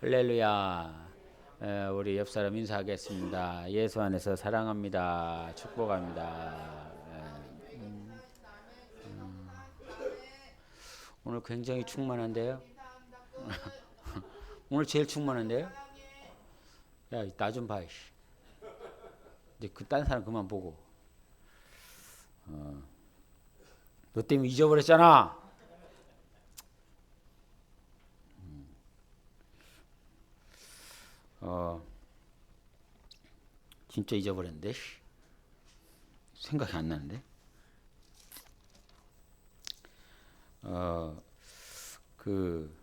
할렐루야. 우리 옆 사람 인사하겠습니다. 예수 안에서 사랑합니다. 축복합니다. 오늘 굉장히 충만한데요. 오늘 제일 충만한데요. 야, 나 좀 봐. 이제 딴 사람 그만 보고. 너 때문에 잊어버렸잖아. 진짜 잊어버렸는데. 생각이 안 나는데. 그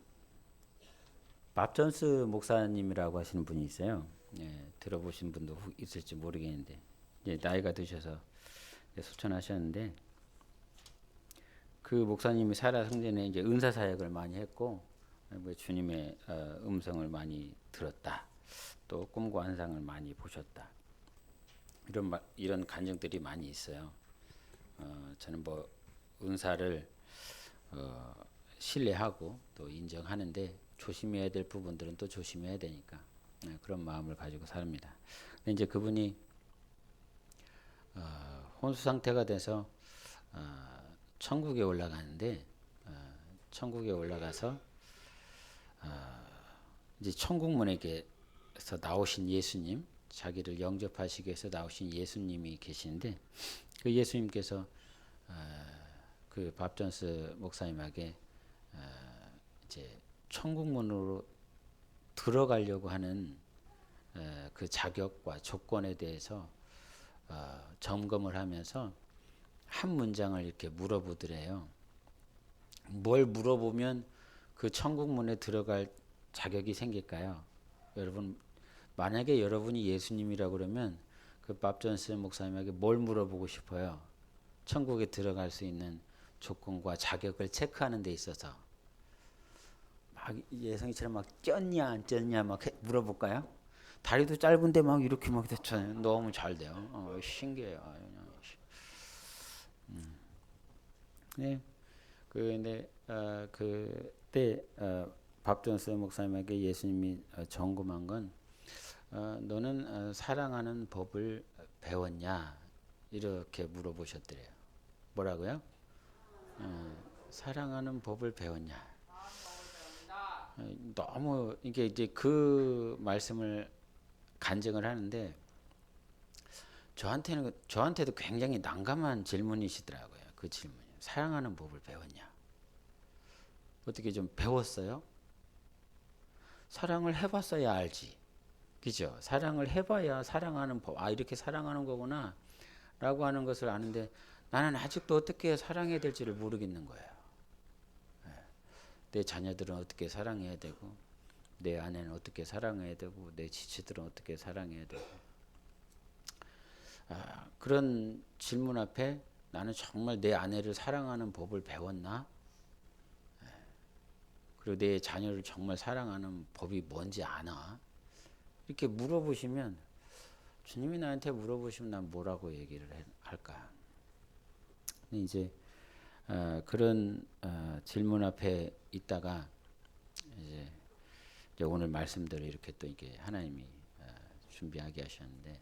밥 존스 목사님이라고 하시는 분이 있어요. 예, 들어보신 분도 있을지 모르겠는데 이제 나이가 드셔서 소천하셨는데 그 목사님이 살아생전에 이제 은사 사역을 많이 했고 주님의 음성을 많이 들었다. 또 꿈과 환상을 많이 보셨다. 이런 간증들이 많이 있어요. 저는 뭐 은사를 신뢰하고 또 인정하는데 조심해야 될 부분들은 또 조심해야 되니까 그런 마음을 가지고 삽니다. 근데 이제 그분이 혼수 상태가 돼서 천국에 올라가는데 천국에 올라가서 이제 천국문에게서 나오신 예수님, 자기를 영접하시기 위해서 나오신 예수님이 계시는데 그 예수님께서 그 밥 존스 목사님에게 이제 천국문으로 들어가려고 하는 그 자격과 조건에 대해서 점검을 하면서 한 문장을 이렇게 물어보더래요. 뭘 물어보면 그 천국문에 들어갈 자격이 생길까요? 여러분, 만약에 여러분이 예수님이라고 그러면 그 밥 존스 목사님에게 뭘 물어보고 싶어요? 천국에 들어갈 수 있는 조건과 자격을 체크하는 데 있어서 막 예성이처럼 막 쪘냐 안 쪘냐 막 물어볼까요? 다리도 짧은데 막 이렇게 막 됐잖아요. 너무 잘 돼요. 신기해요. 네. 근데 그때 밥 존스 목사님에게 예수님이 점검한 건 너는 사랑하는 법을 배웠냐 이렇게 물어보셨더래요. 뭐라고요? 사랑하는 법을 배웠냐. 너무 이게 이제 그 말씀을 간증을 하는데 저한테도 굉장히 난감한 질문이시더라고요. 그 질문이 사랑하는 법을 배웠냐? 어떻게 좀 배웠어요? 사랑을 해봤어야 알지. 그죠? 사랑을 해봐야 사랑하는 법, 이렇게 사랑하는 거구나 라고 하는 것을 아는데 나는 아직도 어떻게 사랑해야 될지를 모르겠는 거예요. 내 자녀들은 어떻게 사랑해야 되고 내 아내는 어떻게 사랑해야 되고 내 지체들은 어떻게 사랑해야 되고 그런 질문 앞에 나는 정말 내 아내를 사랑하는 법을 배웠나? 그리고 내 자녀를 정말 사랑하는 법이 뭔지 아나? 이렇게 물어보시면 주님이 나한테 물어보시면 난 뭐라고 얘기를 할까? 이제 그런 질문 앞에 있다가 이제 오늘 말씀들을 이렇게 또 이게 하나님이 준비하게 하셨는데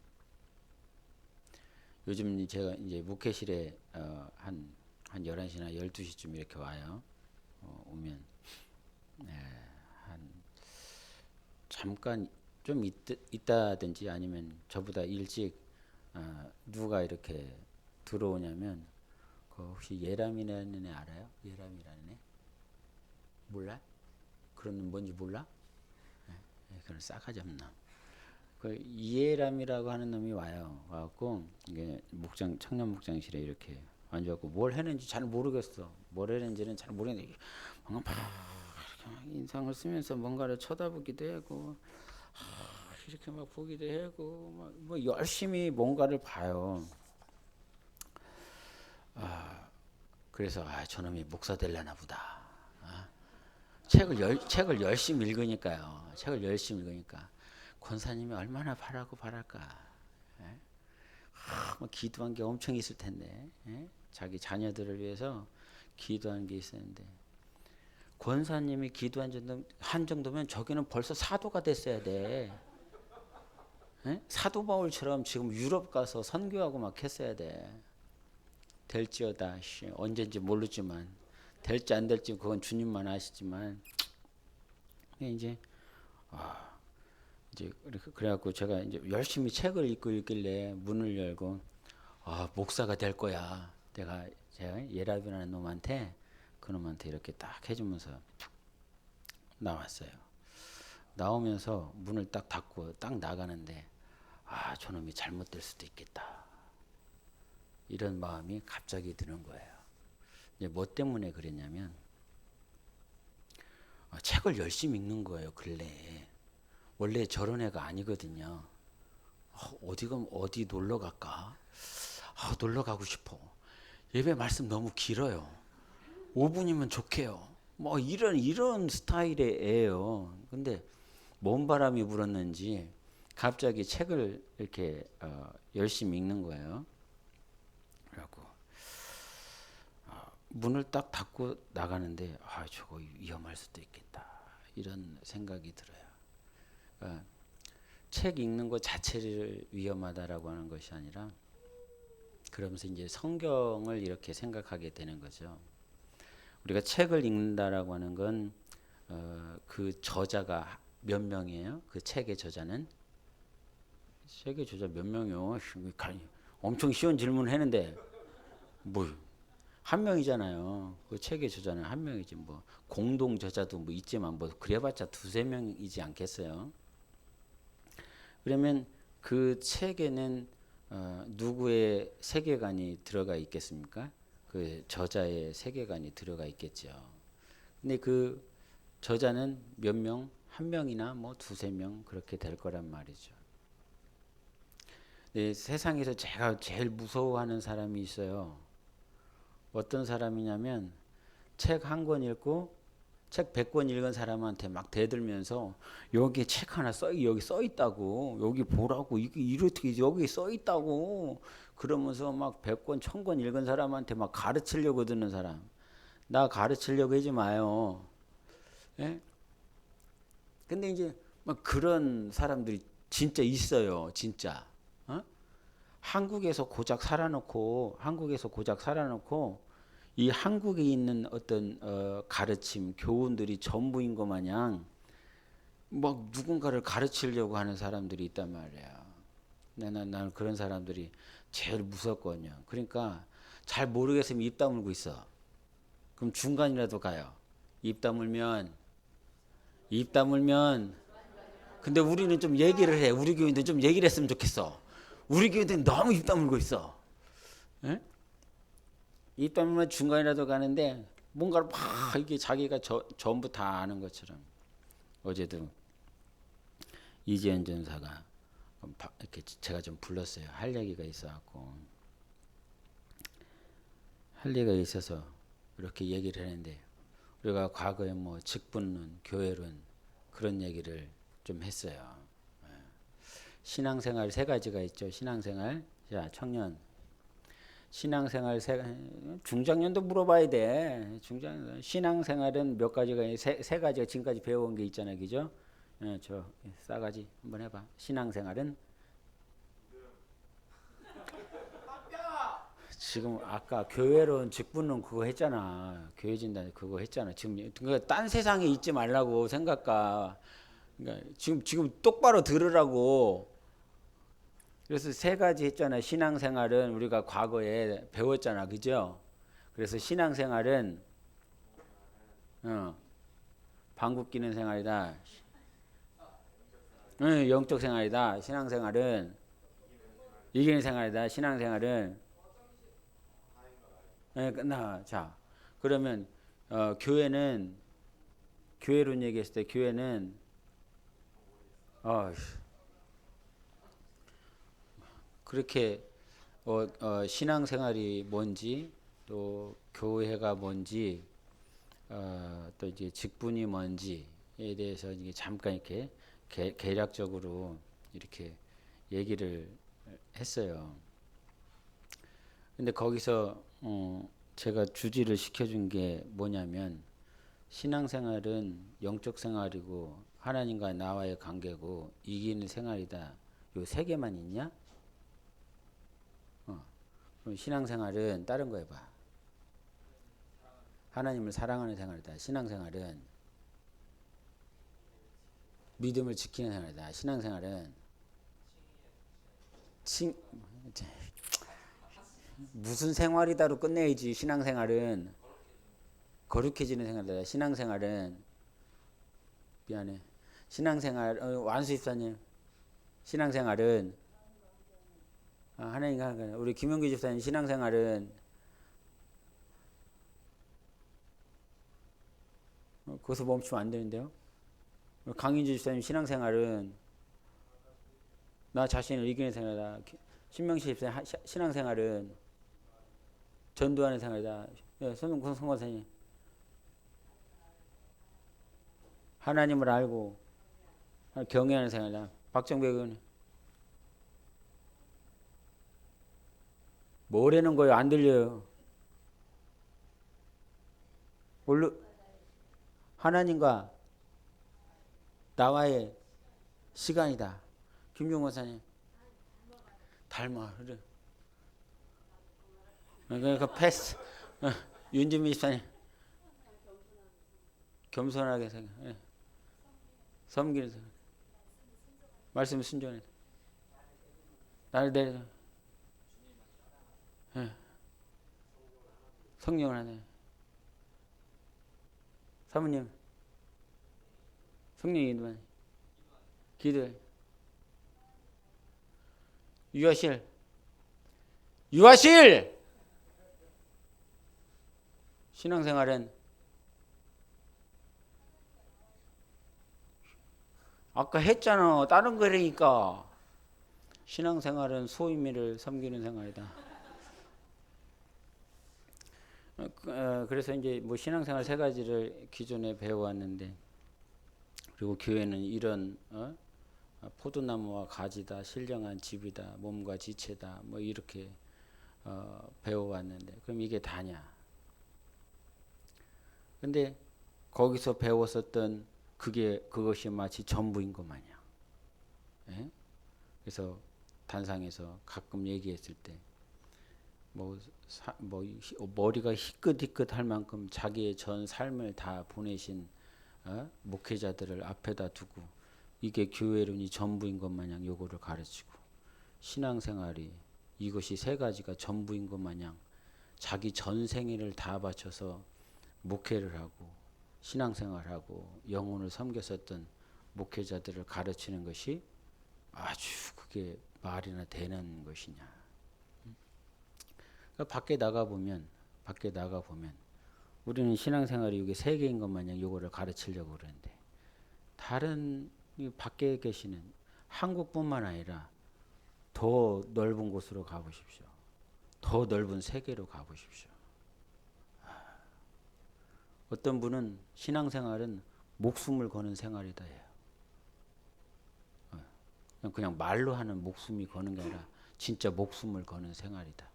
요즘 제가 이제 목회실에 한 11시나 12시쯤 이렇게 와요. 오면 한 잠깐 좀 있다든지 아니면 저보다 일찍 누가 이렇게 들어오냐면 그 혹시 예람이라는 애 알아요? 예람이라는 애? 몰라? 그런 뭔지 몰라? 그런 싸가지 없는 놈. 그 이해람이라고 하는 놈이 와요. 와갖고 이게 청년 목장실에 이렇게 앉아갖고 뭘 했는지 잘 모르겠어. 뭘 했는지는 잘 모르겠는데 뭔가 막 인상을 쓰면서 뭔가를 쳐다보기도 하고 이렇게 막 보기도 하고 뭐 열심히 뭔가를 봐요. 그래서 저놈이 목사 되려나 보다. 책을 열심히 읽으니까요. 책을 열심히 읽으니까 권사님이 얼마나 바랄까. 예? 뭐 기도한 게 엄청 있을 텐데 자기 자녀들을 위해서 기도한 게 있었는데 권사님이 기도한 한 정도면 저기는 벌써 사도가 됐어야 돼. 에? 사도 바울처럼 지금 유럽 가서 선교하고 막 했어야 돼. 될지어다. 언젠지 모르지만 될지 안 될지 그건 주님만 아시지만 이제 이제 그래갖고 제가 이제 열심히 책을 읽고 있길래 문을 열고 목사가 될 거야. 제가 예랍이라는 놈한테 그놈한테 이렇게 딱 해주면서 나왔어요. 나오면서 문을 딱 닫고 딱 나가는데 저놈이 잘못될 수도 있겠다. 이런 마음이 갑자기 드는 거예요. 이제 뭐 때문에 그랬냐면 책을 열심히 읽는 거예요. 근래에. 원래 저런 애가 아니거든요. 어디 놀러 갈까? 놀러 가고 싶어. 예배 말씀 너무 길어요. 5분이면 좋게요. 뭐 이런 스타일의 애예요. 근데 뭔 바람이 불었는지 갑자기 책을 이렇게 열심히 읽는 거예요. 그래갖고 문을 딱 닫고 나가는데 저거 위험할 수도 있겠다. 이런 생각이 들어요. 책 읽는 것 자체를 위험하다라고 하는 것이 아니라 그러면서 이제 성경을 이렇게 생각하게 되는 거죠. 우리가 책을 읽는다라고 하는 건 그 저자가 몇 명이에요? 그 책의 저자는? 책의 저자 몇 명이요? 엄청 쉬운 질문을 했는데 뭐 한 명이잖아요. 그 책의 저자는 한 명이지 뭐 공동 저자도 뭐 있지만 뭐 그래봤자 두세 명이지 않겠어요? 그러면 그 책에는 누구의 세계관이 들어가 있겠습니까? 그 저자의 세계관이 들어가 있겠죠. 근데 그 저자는 몇 명, 한 명이나 뭐 두세 명 그렇게 될 거란 말이죠. 네, 세상에서 제가 제일 무서워하는 사람이 있어요. 어떤 사람이냐면 책 한 권 읽고 책 100권 읽은 사람한테 막 대들면서 여기 책 하나 여기 써 있다고 여기 보라고 이렇게 여기 써 있다고 그러면서 막 100권 1000권 읽은 사람한테 막 가르치려고 드는 사람. 나 가르치려고 하지 마요. 예? 근데 이제 막 그런 사람들이 진짜 있어요. 진짜. 한국에서 고작 살아놓고 이 한국에 있는 어떤 가르침, 교훈들이 전부인 것 마냥 막 누군가를 가르치려고 하는 사람들이 있단 말이에요. 나는 그런 사람들이 제일 무섭거든요. 그러니까 잘 모르겠으면 입 다물고 있어. 그럼 중간이라도 가요. 입 다물면 근데 우리는 좀 얘기를 해. 우리 교인들 좀 얘기를 했으면 좋겠어. 우리 교인들 너무 입 다물고 있어. 에? 입 다물면 중간이라도 가는데 뭔가를 막 이게 자기가 전부 다 아는 것처럼. 어제도 이재현 전사가 이렇게 제가 좀 불렀어요. 할 얘기가 있어갖고 할 얘기가 있어서 이렇게 얘기를 했는데 우리가 과거에 뭐 직분론, 교회론 그런 얘기를 좀 했어요. 신앙생활 세 가지가 있죠. 신앙생활. 자, 청년. 신앙생활 중장년도 물어봐야 돼. 신앙생활은 몇 가지가 세 가지가 지금까지 배워온 게 있잖아요. 그죠? 저 싸가지 한번 해봐. 신앙생활은 지금 아까 교회론 직분론 그거 했잖아. 교회 진단 그거 했잖아. 지금 그러니까 딴 세상에 있지 말라고 생각과 그러니까 지금 똑바로 들으라고. 그래서 세 가지 했잖아. 신앙생활은 우리가 과거에 배웠잖아. 그죠? 그래서 신앙생활은 방귀 뀌는 생활이다. 영적 생활이다. 신앙생활은 이기는 생활이다. 신앙생활은 끝나. 자, 그러면 교회론 얘기했을 때 교회는 그렇게 신앙생활이 뭔지 또 교회가 뭔지 또 이제 직분이 뭔지에 대해서 이게 잠깐 이렇게 개략적으로 이렇게 얘기를 했어요. 근데 거기서 제가 주지를 시켜준 게 뭐냐면 신앙생활은 영적 생활이고 하나님과 나와의 관계고 이기는 생활이다. 요 세 개만 있냐? 그럼 신앙생활은 다른 거 해봐. 하나님을 사랑하는 생활이다. 신앙생활은 믿음을 지키는 생활이다. 신앙생활은 칭 무슨 생활이다로 끝내야지. 신앙생활은 거룩해지는 생활이다. 신앙생활은 미안해. 신앙생활 완수 집사님 신앙생활은 하나님과 우리 김영규 집사님 신앙생활은 거기서 멈추면 안 되는데요. 강인주 집사님 신앙생활은 나 자신을 이기는 생활이다. 신명식 집사님 신앙생활은 전도하는 생활이다. 손흥kun 선생님 하나님을 알고 경외하는 생활이다. 박정배 의원 뭐라는 거예요? 안 들려요. 하나님과 나와의 시간이다. 김종원 원사님 닮아. 그래. 그러니까 패스. 윤진미 집사님 겸손하게 생각. 섬기는 생각. 말씀 순종해. 나를 내려. 성령을 하네. 사모님 성령이 인도하네. 기도해. 유아실 신앙생활은 아까 했잖아. 다른 거라니까. 신앙생활은 소임미를 섬기는 생활이다. 그래서 이제 뭐 신앙생활 세 가지를 기존에 배워왔는데, 그리고 교회는 이런 포도나무와 가지다, 신령한 집이다, 몸과 지체다, 뭐 이렇게 배워왔는데, 그럼 이게 다냐? 근데 거기서 배웠었던 그것이 마치 전부인 것 마냥. 예? 그래서 단상에서 가끔 얘기했을 때, 뭐 머리가 희끗희끗할 만큼 자기의 전 삶을 다 보내신 목회자들을 앞에다 두고 이게 교회론이 전부인 것 마냥 요거를 가르치고, 신앙생활이 이것이 세 가지가 전부인 것 마냥 자기 전 생애를 다 바쳐서 목회를 하고 신앙생활하고 영혼을 섬겼었던 목회자들을 가르치는 것이 아주 그게 말이나 되는 것이냐. 그러니까 밖에 나가 보면 우리는 신앙생활이 이게 세 개인 것 마냥 요거를 가르치려고 그러는데, 다른 밖에 계시는 한국뿐만 아니라 더 넓은 곳으로 가보십시오. 더 넓은 세계로 가보십시오. 어떤 분은 신앙생활은 목숨을 거는 생활이다 해요. 그냥 말로 하는 목숨이 거는 게 아니라 진짜 목숨을 거는 생활이다.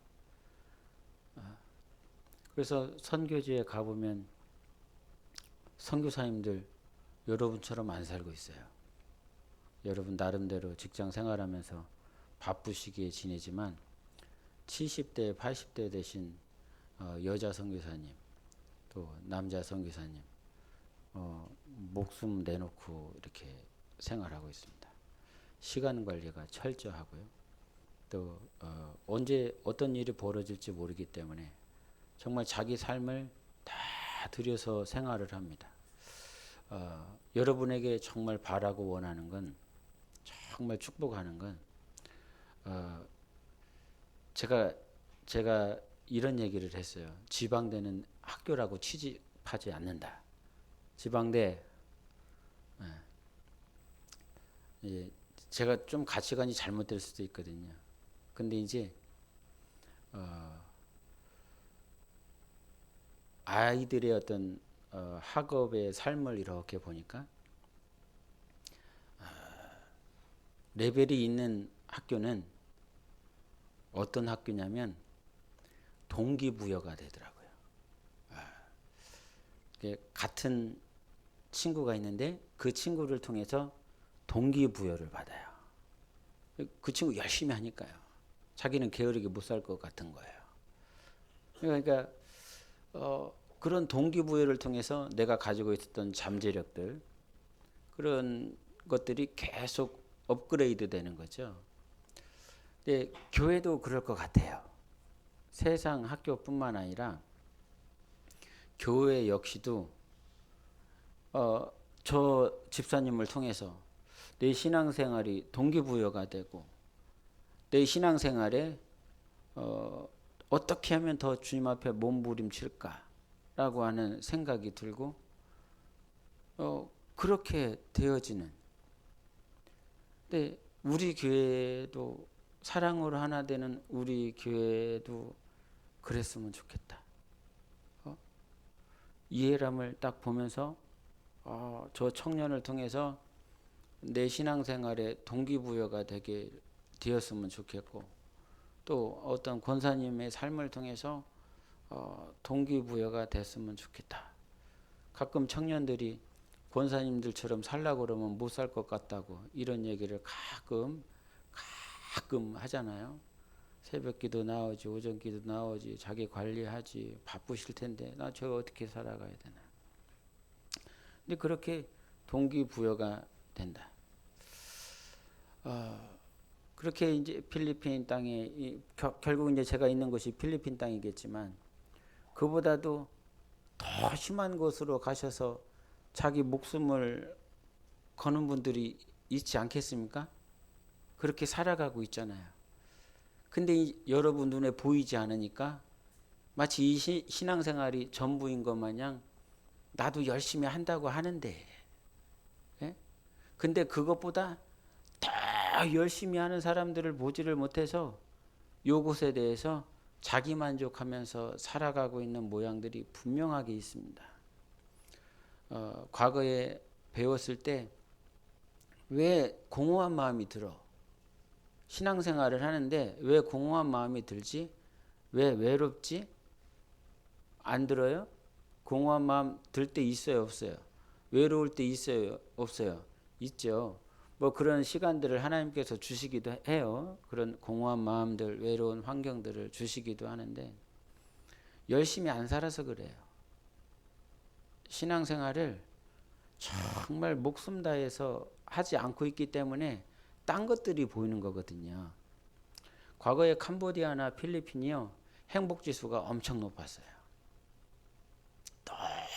그래서 선교지에 가보면 선교사님들 여러분처럼 안 살고 있어요. 여러분 나름대로 직장 생활하면서 바쁘시기에 지내지만 70대, 80대 되신 여자 선교사님, 또 남자 선교사님 목숨 내놓고 이렇게 생활하고 있습니다. 시간 관리가 철저하고요. 또 언제 어떤 일이 벌어질지 모르기 때문에 정말 자기 삶을 다 들여서 생활을 합니다. 여러분에게 정말 바라고 원하는 건, 정말 축복하는 건, 제가 이런 얘기를 했어요. 지방대는 학교라고 취집하지 않는다. 지방대, 이제 제가 좀 가치관이 잘못될 수도 있거든요. 근데 이제 아이들의 어떤 학업의 삶을 이렇게 보니까 레벨이 있는 학교는 어떤 학교냐면 동기부여가 되더라고요. 같은 친구가 있는데 그 친구를 통해서 동기부여를 받아요. 그 친구 열심히 하니까요. 자기는 게으르게 못 살 것 같은 거예요. 그러니까 그런 동기부여를 통해서 내가 가지고 있었던 잠재력들 그런 것들이 계속 업그레이드 되는 거죠. 근데 교회도 그럴 것 같아요. 세상 학교뿐만 아니라 교회 역시도 저 집사님을 통해서 내 신앙생활이 동기부여가 되고 내 신앙생활에 어떻게 하면 더 주님 앞에 몸부림칠까라고 하는 생각이 들고 그렇게 되어지는. 근데 우리 교회도 사랑으로 하나 되는 우리 교회도 그랬으면 좋겠다. 이해람을 딱 보면서 저 청년을 통해서 내 신앙생활에 동기부여가 되게 되었으면 좋겠고 또 어떤 권사님의 삶을 통해서 동기부여가 됐으면 좋겠다. 가끔 청년들이 권사님들처럼 살라고 그러면 못 살 것 같다고 이런 얘기를 가끔 하잖아요. 새벽기도 나오지 오전기도 나오지 자기 관리하지 바쁘실 텐데 나 저 어떻게 살아가야 되나. 근데 그렇게 동기부여가 된다. 그렇게 이제 필리핀 땅에 결국 이제 제가 있는 곳이 필리핀 땅이겠지만 그보다도 더 심한 곳으로 가셔서 자기 목숨을 거는 분들이 있지 않겠습니까? 그렇게 살아가고 있잖아요. 근데 여러분 눈에 보이지 않으니까 마치 이 신앙생활이 전부인 것 마냥 나도 열심히 한다고 하는데, 예? 근데 그것보다 더 열심히 하는 사람들을 보지를 못해서 요것에 대해서 자기 만족하면서 살아가고 있는 모양들이 분명하게 있습니다. 과거에 배웠을 때 왜 공허한 마음이 들어? 신앙생활을 하는데 왜 공허한 마음이 들지? 왜 외롭지? 안 들어요? 공허한 마음 들 때 있어요, 없어요? 외로울 때 있어요, 없어요? 있죠. 뭐 그런 시간들을 하나님께서 주시기도 해요. 그런 공허한 마음들, 외로운 환경들을 주시기도 하는데 열심히 안 살아서 그래요. 신앙생활을 정말 목숨 다해서 하지 않고 있기 때문에 딴 것들이 보이는 거거든요. 과거에 캄보디아나 필리핀이요. 행복지수가 엄청 높았어요.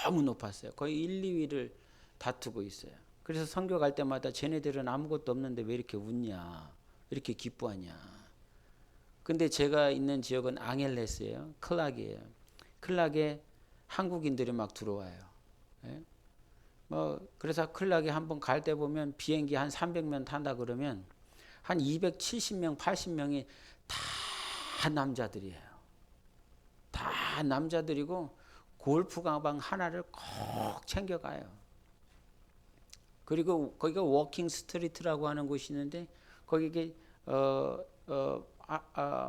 너무 높았어요. 거의 1, 2위를 다투고 있어요. 그래서 선교 갈 때마다 쟤네들은 아무것도 없는데 왜 이렇게 웃냐, 이렇게 기뻐하냐. 근데 제가 있는 지역은 앙헬레스예요. 클락이에요. 클락에 한국인들이 막 들어와요. 예? 뭐 그래서 클락에 한번 갈 때 보면 비행기 한 300명 탄다 그러면 한 270명, 80명이 다 남자들이에요. 다 남자들이고 골프 가방 하나를 꼭 챙겨가요. 그리고 거기가 워킹 스트리트라고 하는 곳이 있는데 거기에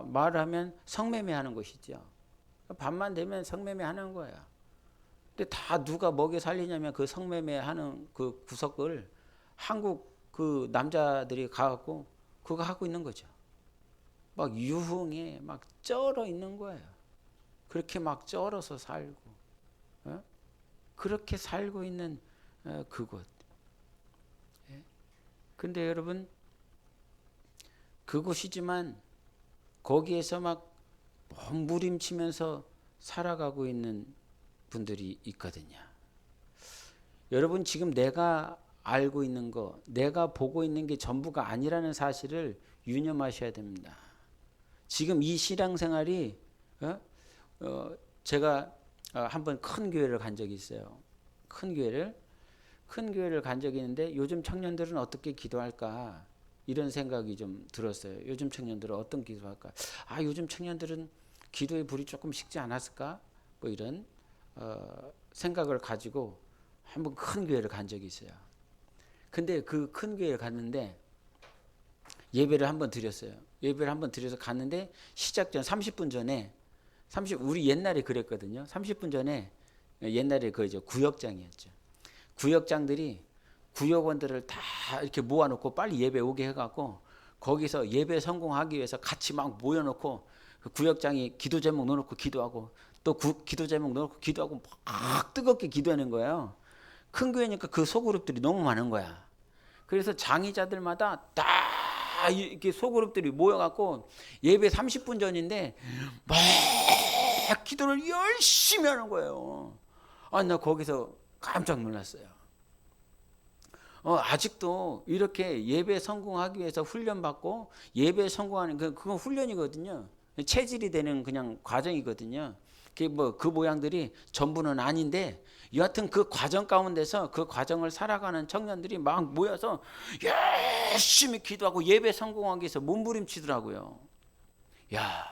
말하면 성매매하는 곳이죠. 밤만 되면 성매매하는 거예요. 근데 다 누가 먹여 살리냐면 그 성매매하는 그 구석을 한국 그 남자들이 가갖고 그거 하고 있는 거죠. 막 유흥에 막 쩔어 있는 거예요. 그렇게 막 쩔어서 살고, 그렇게 살고 있는 그곳. 근데 여러분 그곳이지만 거기에서 막 몸부림치면서 살아가고 있는 분들이 있거든요. 여러분 지금 내가 알고 있는 거, 내가 보고 있는 게 전부가 아니라는 사실을 유념하셔야 됩니다. 지금 이 신앙생활이 제가 한번 큰 교회를 간 적이 있어요. 큰 교회를 간 적이 있는데 요즘 청년들은 어떻게 기도할까 이런 생각이 좀 들었어요. 요즘 청년들은 어떤 기도할까? 요즘 청년들은 기도의 불이 조금 식지 않았을까? 뭐 이런 생각을 가지고 한번 큰 교회를 간 적이 있어요. 근데 그 큰 교회를 갔는데 예배를 한번 드렸어요. 예배를 한번 드려서 갔는데 시작 전 30분 전에 우리 옛날에 그랬거든요. 30분 전에 옛날에 그죠 구역장이었죠. 구역장들이 구역원들을 다 이렇게 모아놓고 빨리 예배 오게 해갖고 거기서 예배 성공하기 위해서 같이 막 모여놓고 그 구역장이 기도 제목 넣어놓고 기도하고 또 기도 제목 넣어놓고 기도하고 막 뜨겁게 기도하는 거예요. 큰 교회니까 그 소그룹들이 너무 많은 거야. 그래서 장의자들마다 다 이렇게 소그룹들이 모여갖고 예배 30분 전인데 막 기도를 열심히 하는 거예요. 아, 나 거기서 깜짝 놀랐어요. 아직도 이렇게 예배 성공하기 위해서 훈련받고 예배 성공하는 그건 훈련이거든요. 체질이 되는 그냥 과정이거든요. 그 모양들이 전부는 아닌데 여하튼 그 과정 가운데서 그 과정을 살아가는 청년들이 막 모여서 열심히 기도하고 예배 성공하기 위해서 몸부림치더라고요. 야,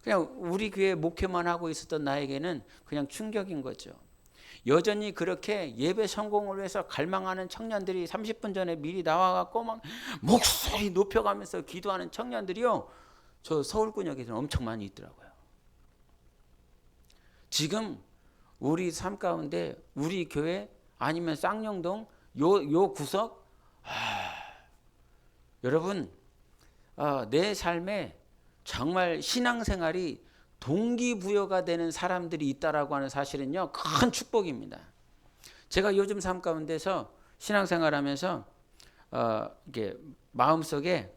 그냥 우리 교회 목회만 하고 있었던 나에게는 그냥 충격인 거죠. 여전히 그렇게 예배 성공을 위해서 갈망하는 청년들이 30분 전에 미리 나와갖고 막 목소리 높여가면서 기도하는 청년들이요, 저 서울권역에서는 엄청 많이 있더라고요. 지금 우리 삶 가운데 우리 교회 아니면 쌍용동 요 구석, 여러분, 내 삶에 정말 신앙생활이 동기부여가 되는 사람들이 있다라고 하는 사실은요, 큰 축복입니다. 제가 요즘 삶 가운데서 신앙생활하면서 이게 마음속에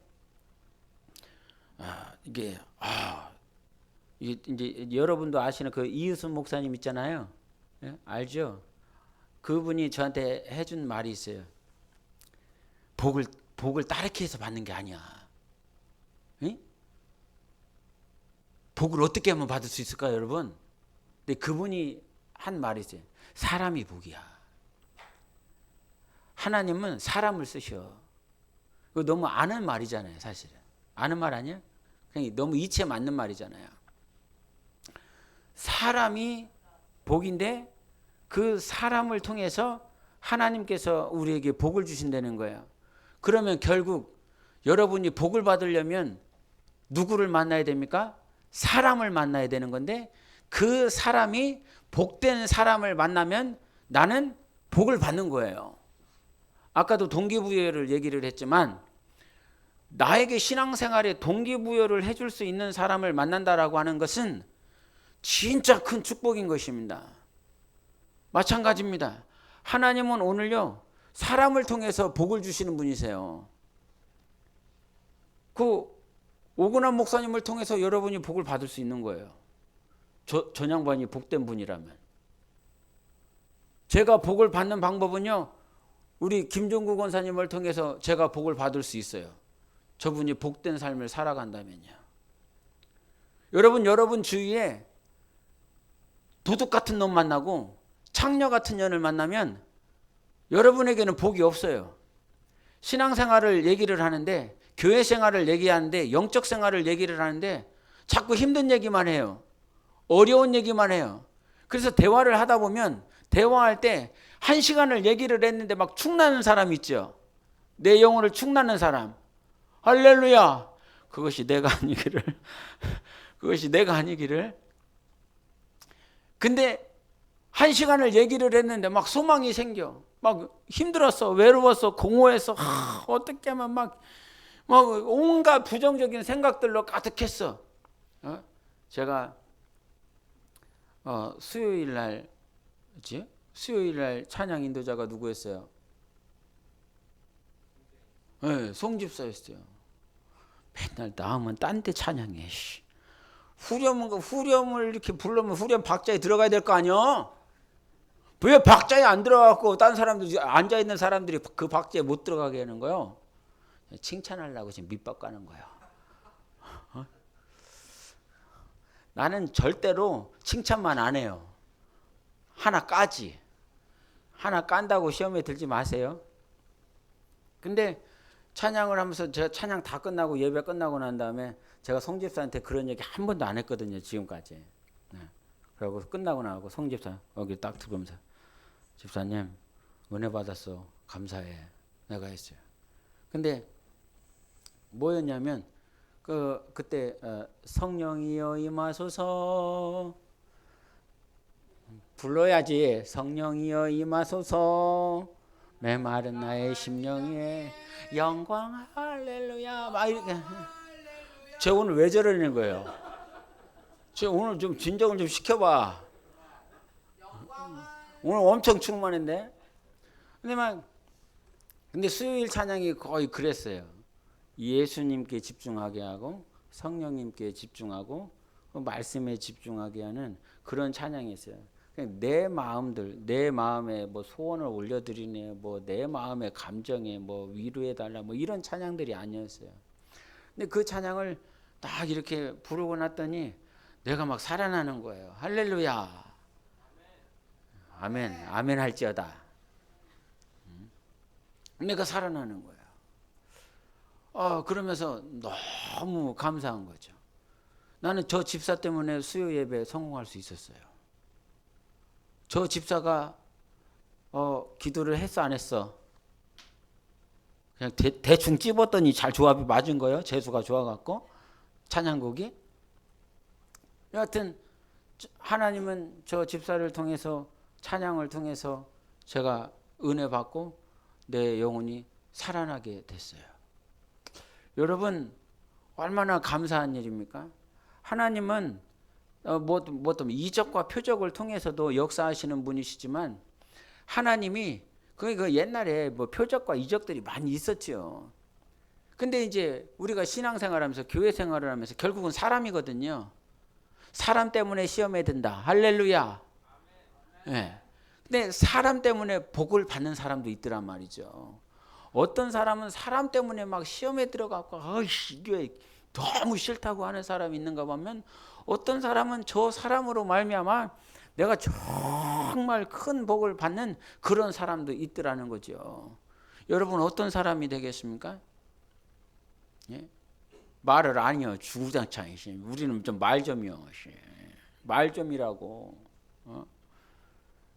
이게 이제 여러분도 아시는 그 이유순 목사님 있잖아요. 예? 알죠? 그분이 저한테 해준 말이 있어요. 복을 따르게 해서 받는 게 아니야. 예? 복을 어떻게 하면 받을 수 있을까요, 여러분? 근데 그분이 한 말이 있어요. 사람이 복이야. 하나님은 사람을 쓰셔. 그거 너무 아는 말이잖아요, 사실은. 아는 말 아니야? 그냥 너무 이치에 맞는 말이잖아요. 사람이 복인데 그 사람을 통해서 하나님께서 우리에게 복을 주신다는 거예요. 그러면 결국 여러분이 복을 받으려면 누구를 만나야 됩니까? 사람을 만나야 되는 건데 그 사람이 복된 사람을 만나면 나는 복을 받는 거예요. 아까도 동기부여를 얘기를 했지만 나에게 신앙생활에 동기부여를 해줄 수 있는 사람을 만난다라고 하는 것은 진짜 큰 축복인 것입니다. 마찬가지입니다. 하나님은 오늘요, 사람을 통해서 복을 주시는 분이세요. 그 오근환 목사님을 통해서 여러분이 복을 받을 수 있는 거예요. 저 양반이 복된 분이라면. 제가 복을 받는 방법은요, 우리 김종국 권사님을 통해서 제가 복을 받을 수 있어요. 저분이 복된 삶을 살아간다면요. 여러분 주위에 도둑 같은 놈 만나고 창녀 같은 년을 만나면 여러분에게는 복이 없어요. 신앙생활을 얘기를 하는데, 교회 생활을 얘기하는데, 영적 생활을 얘기를 하는데 자꾸 힘든 얘기만 해요. 어려운 얘기만 해요. 그래서 대화를 하다 보면 대화할 때 1시간을 얘기를 했는데 막 축나는 사람 있죠. 내 영혼을 축나는 사람. 할렐루야. 그것이 내가 아니기를. 그것이 내가 아니기를. 근데 1시간을 얘기를 했는데 막 소망이 생겨. 막 힘들었어. 외로웠어. 공허했어. 어떻게 하면 막 온갖 부정적인 생각들로 가득했어. 제가 수요일 날 찬양 인도자가 누구였어요? 네, 송집사였어요. 맨날 나오면 딴 데 찬양해. 후렴을 이렇게 부르면 후렴 박자에 들어가야 될 거 아니야? 왜 박자에 안 들어가고 딴 사람들 앉아있는 사람들이 그 박자에 못 들어가게 하는 거예요? 칭찬하려고 지금 밑밥 까는 거예요. 나는 절대로 칭찬만 안 해요. 하나 까지. 하나 깐다고 시험에 들지 마세요. 근데 찬양을 하면서 제가 찬양 다 끝나고 예배 끝나고 난 다음에 제가 송집사한테 그런 얘기 한 번도 안 했거든요, 지금까지. 그러고 끝나고 나고 송집사 여기 딱 들으면서 집사님 은혜 받았어, 감사해, 내가 했어요. 근데 뭐였냐면 그때 성령이여 임하소서 불러야지. 성령이여 임하소서. 메마른 나의 심령에 영광 할렐루야. 막 이렇게. 저 오늘 왜 저러는 거예요? 저 오늘 좀 진정을 좀 시켜봐. 오늘 엄청 충만한데. 근데 수요일 찬양이 거의 그랬어요. 예수님께 집중하게 하고 성령님께 집중하고 말씀에 집중하게 하는 그런 찬양이었어요. 내 마음들, 내 마음에 뭐 소원을 올려드리네, 뭐 내 마음의 감정에 뭐 위로해달라, 뭐 이런 찬양들이 아니었어요. 근데 그 찬양을 딱 이렇게 부르고 났더니 내가 막 살아나는 거예요. 할렐루야. 아멘, 아멘 할지어다. 내가 살아나는 거예요. 그러면서 너무 감사한 거죠. 나는 저 집사 때문에 수요 예배에 성공할 수 있었어요. 저 집사가 기도를 했어 안 했어? 그냥 대충 찝었더니 잘 조합이 맞은 거예요. 재수가 좋아갖고 찬양곡이. 여하튼 하나님은 저 집사를 통해서 찬양을 통해서 제가 은혜 받고 내 영혼이 살아나게 됐어요. 여러분 얼마나 감사한 일입니까? 하나님은 뭐 이적과 표적을 통해서도 역사하시는 분이시지만 하나님이 그 옛날에 뭐 표적과 이적들이 많이 있었죠. 근데 이제 우리가 신앙생활하면서 교회 생활을 하면서 결국은 사람이거든요. 사람 때문에 시험에 든다. 할렐루야. 네. 근데 사람 때문에 복을 받는 사람도 있더란 말이죠. 어떤 사람은 사람 때문에 막 시험에 들어가고 이게 너무 싫다고 하는 사람이 있는가 보면 어떤 사람은 저 사람으로 말미암아 내가 정말 큰 복을 받는 그런 사람도 있더라는 거죠. 여러분 어떤 사람이 되겠습니까? 예? 말을 아니요 주구장창이시. 우리는 좀 말 좀이요. 말 좀이라고.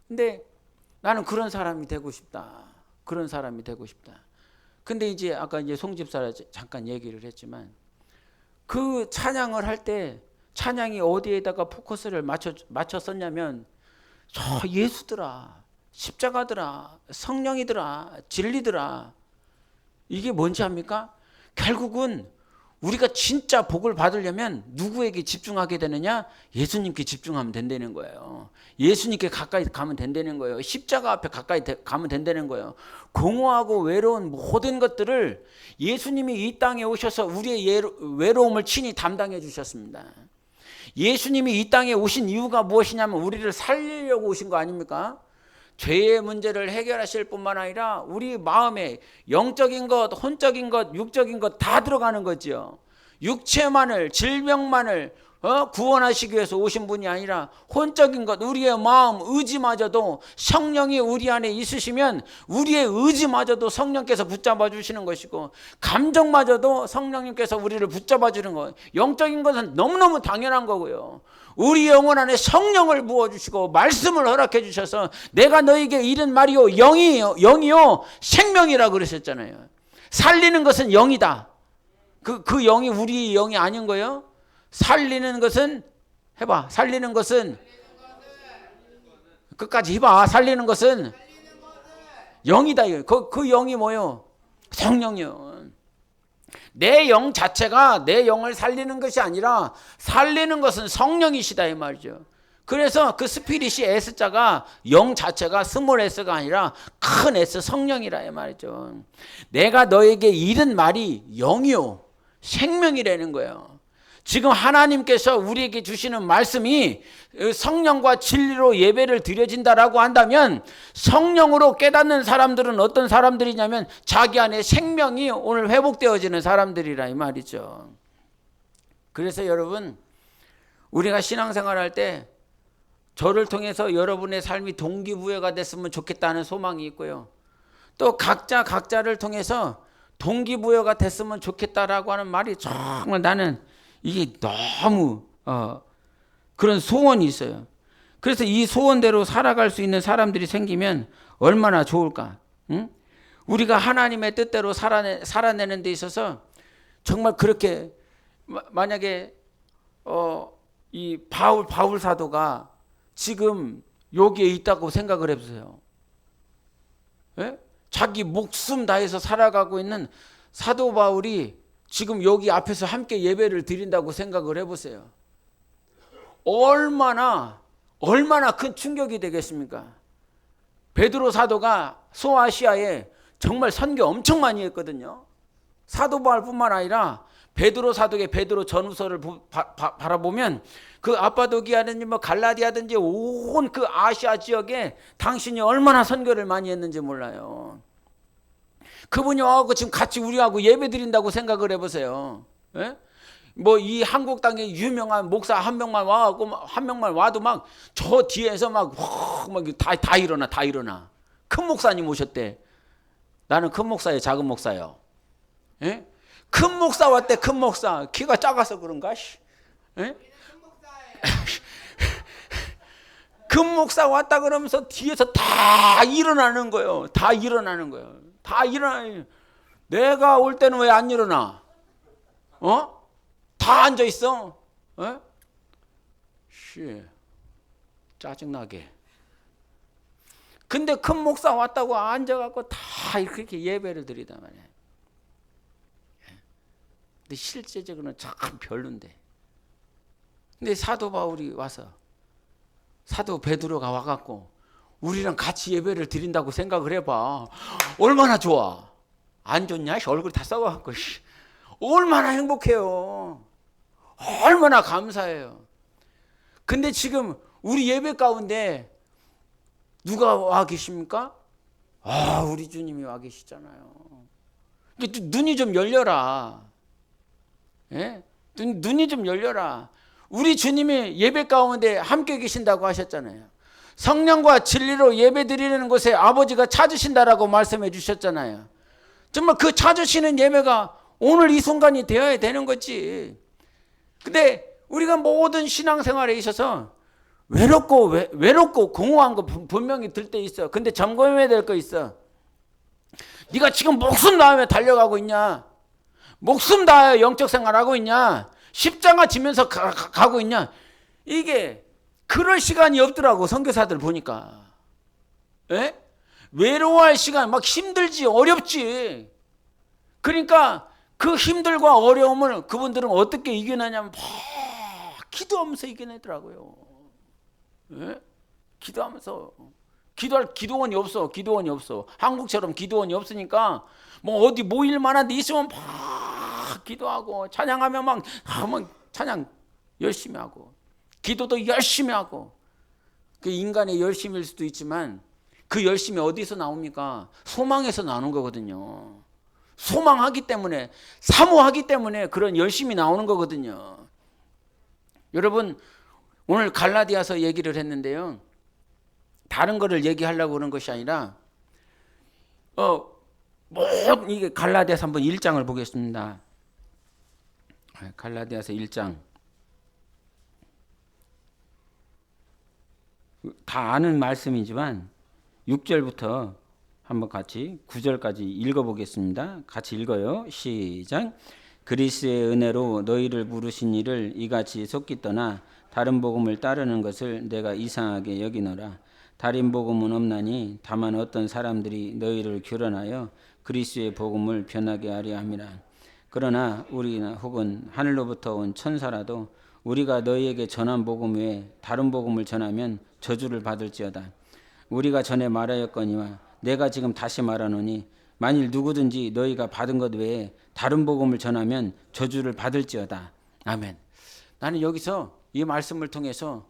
근데 나는 그런 사람이 되고 싶다. 그런 사람이 되고 싶다. 근데 이제 아까 이제 송집사라 잠깐 얘기를 했지만 그 찬양을 할 때 찬양이 어디에다가 포커스를 맞췄었냐면 저 예수더라, 십자가더라, 성령이더라, 진리더라. 이게 뭔지 압니까? 결국은 우리가 진짜 복을 받으려면 누구에게 집중하게 되느냐? 예수님께 집중하면 된다는 거예요. 예수님께 가까이 가면 된다는 거예요. 십자가 앞에 가까이 가면 된다는 거예요. 공허하고 외로운 모든 것들을 예수님이 이 땅에 오셔서 우리의 외로움을 친히 담당해 주셨습니다. 예수님이 이 땅에 오신 이유가 무엇이냐면 우리를 살리려고 오신 거 아닙니까? 죄의 문제를 해결하실 뿐만 아니라 우리 마음에 영적인 것, 혼적인 것, 육적인 것 다 들어가는 거죠. 육체만을, 질병만을 구원하시기 위해서 오신 분이 아니라 혼적인 것, 우리의 마음, 의지마저도 성령이 우리 안에 있으시면 우리의 의지마저도 성령께서 붙잡아 주시는 것이고 감정마저도 성령님께서 우리를 붙잡아 주는 거예요. 영적인 것은 너무너무 당연한 거고요. 우리 영혼 안에 성령을 부어주시고 말씀을 허락해 주셔서 내가 너에게 이른 말이요 영이요 생명이라 그러셨잖아요. 살리는 것은 영이다. 그 영이 우리 영이 아닌 거예요. 살리는 것은 해봐. 살리는 것은 끝까지 해봐. 살리는 것은 영이다. 그 영이 뭐요? 성령이요. 내 영 자체가 내 영을 살리는 것이 아니라 살리는 것은 성령이시다 이 말이죠. 그래서 그 스피릿이 S자가 영 자체가 스몰 S가 아니라 큰 S 성령이라 이 말이죠. 내가 너에게 이른 말이 영이요 생명이라는 거예요. 지금 하나님께서 우리에게 주시는 말씀이 성령과 진리로 예배를 드려진다라고 한다면 성령으로 깨닫는 사람들은 어떤 사람들이냐면 자기 안에 생명이 오늘 회복되어지는 사람들이라 이 말이죠. 그래서 여러분 우리가 신앙생활할 때 저를 통해서 여러분의 삶이 동기부여가 됐으면 좋겠다는 소망이 있고요. 또 각자를 통해서 동기부여가 됐으면 좋겠다라고 하는 말이 정말 나는 이게 너무 그런 소원이 있어요. 그래서 이 소원대로 살아갈 수 있는 사람들이 생기면 얼마나 좋을까? 응? 우리가 하나님의 뜻대로 살아내는 데 있어서 정말 그렇게 만약에 이 바울 사도가 지금 여기에 있다고 생각을 해보세요. 예? 자기 목숨 다해서 살아가고 있는 사도 바울이 지금 여기 앞에서 함께 예배를 드린다고 생각을 해보세요. 얼마나 큰 충격이 되겠습니까? 베드로 사도가 소아시아에 정말 선교 엄청 많이 했거든요. 사도 바울뿐만 아니라 베드로 사도의 베드로 전후서를 바라보면 그 아빠도기아든지 뭐 갈라디아든지 온 그 아시아 지역에 당신이 얼마나 선교를 많이 했는지 몰라요. 그분이 와서 지금 같이 우리하고 예배 드린다고 생각을 해보세요. 예? 뭐 이 한국 땅에 유명한 목사 한 명만 와도 막 저 뒤에서 막 다 일어나. 큰 목사님 오셨대. 나는 큰 목사예요, 작은 목사요. 예? 큰 목사 왔대. 큰 목사. 키가 작아서 그런가? 예? 큰 목사 왔다 그러면서 뒤에서 다 일어나는 거예요. 다 일어나요. 내가 올 때는 왜 안 일어나? 다 앉아 있어. 짜증나게. 근데 큰 목사 왔다고 앉아갖고 다 이렇게 예배를 드리단 말이야. 근데 실제적으로는 참 별론데. 근데 사도 바울이 와서 사도 베드로가 와갖고 우리랑 같이 예배를 드린다고 생각을 해봐. 얼마나 좋아. 안 좋냐? 얼굴 다 썩어갖고. 얼마나 행복해요. 얼마나 감사해요. 근데 지금 우리 예배 가운데 누가 와 계십니까? 우리 주님이 와 계시잖아요. 눈이 좀 열려라. 예? 눈이 좀 열려라. 우리 주님이 예배 가운데 함께 계신다고 하셨잖아요. 성령과 진리로 예배 드리는 곳에 아버지가 찾으신다라고 말씀해 주셨잖아요. 정말 그 찾으시는 예배가 오늘 이 순간이 되어야 되는 거지. 근데 우리가 모든 신앙생활에 있어서 외롭고 공허한 거 분명히 들 때 있어. 근데 점검해야 될 거 있어. 네가 지금 목숨 다하며 달려가고 있냐? 목숨 다하여 영적 생활하고 있냐? 십자가 지면서 가고 있냐? 이게 그럴 시간이 없더라고. 선교사들 보니까. 에? 외로워할 시간 막 힘들지, 어렵지. 그러니까 그 힘들과 어려움을 그분들은 어떻게 이겨내냐면 막 기도하면서 이겨내더라고요. 에? 기도하면서. 기도할 기도원이 없어. 한국처럼 기도원이 없으니까 뭐 어디 모일 만한 데 있으면 막 기도하고 찬양하면 막 찬양 열심히 하고 기도도 열심히 하고. 그 인간의 열심일 수도 있지만 그 열심이 어디서 나옵니까? 소망에서 나오는 거거든요. 소망하기 때문에, 사모하기 때문에 그런 열심이 나오는 거거든요. 여러분, 오늘 갈라디아서 얘기를 했는데요. 다른 거를 얘기하려고 그런 것이 아니라 이게 갈라디아서 한번 1장을 보겠습니다. 갈라디아서 1장. 다 아는 말씀이지만 6절부터 한번 같이 9절까지 읽어보겠습니다. 같이 읽어요. 시작. 그리스의 은혜로 너희를 부르신 이를 이같이 속기 떠나 다른 복음을 따르는 것을 내가 이상하게 여기노라. 다른 복음은 없나니 다만 어떤 사람들이 너희를 교련하여 그리스의 복음을 변하게 하려 함이라. 그러나 우리나 혹은 하늘로부터 온 천사라도 우리가 너희에게 전한 복음 외에 다른 복음을 전하면 저주를 받을지어다. 우리가 전에 말하였거니와 내가 지금 다시 말하노니 만일 누구든지 너희가 받은 것 외에 다른 복음을 전하면 저주를 받을지어다. 아멘. 나는 여기서 이 말씀을 통해서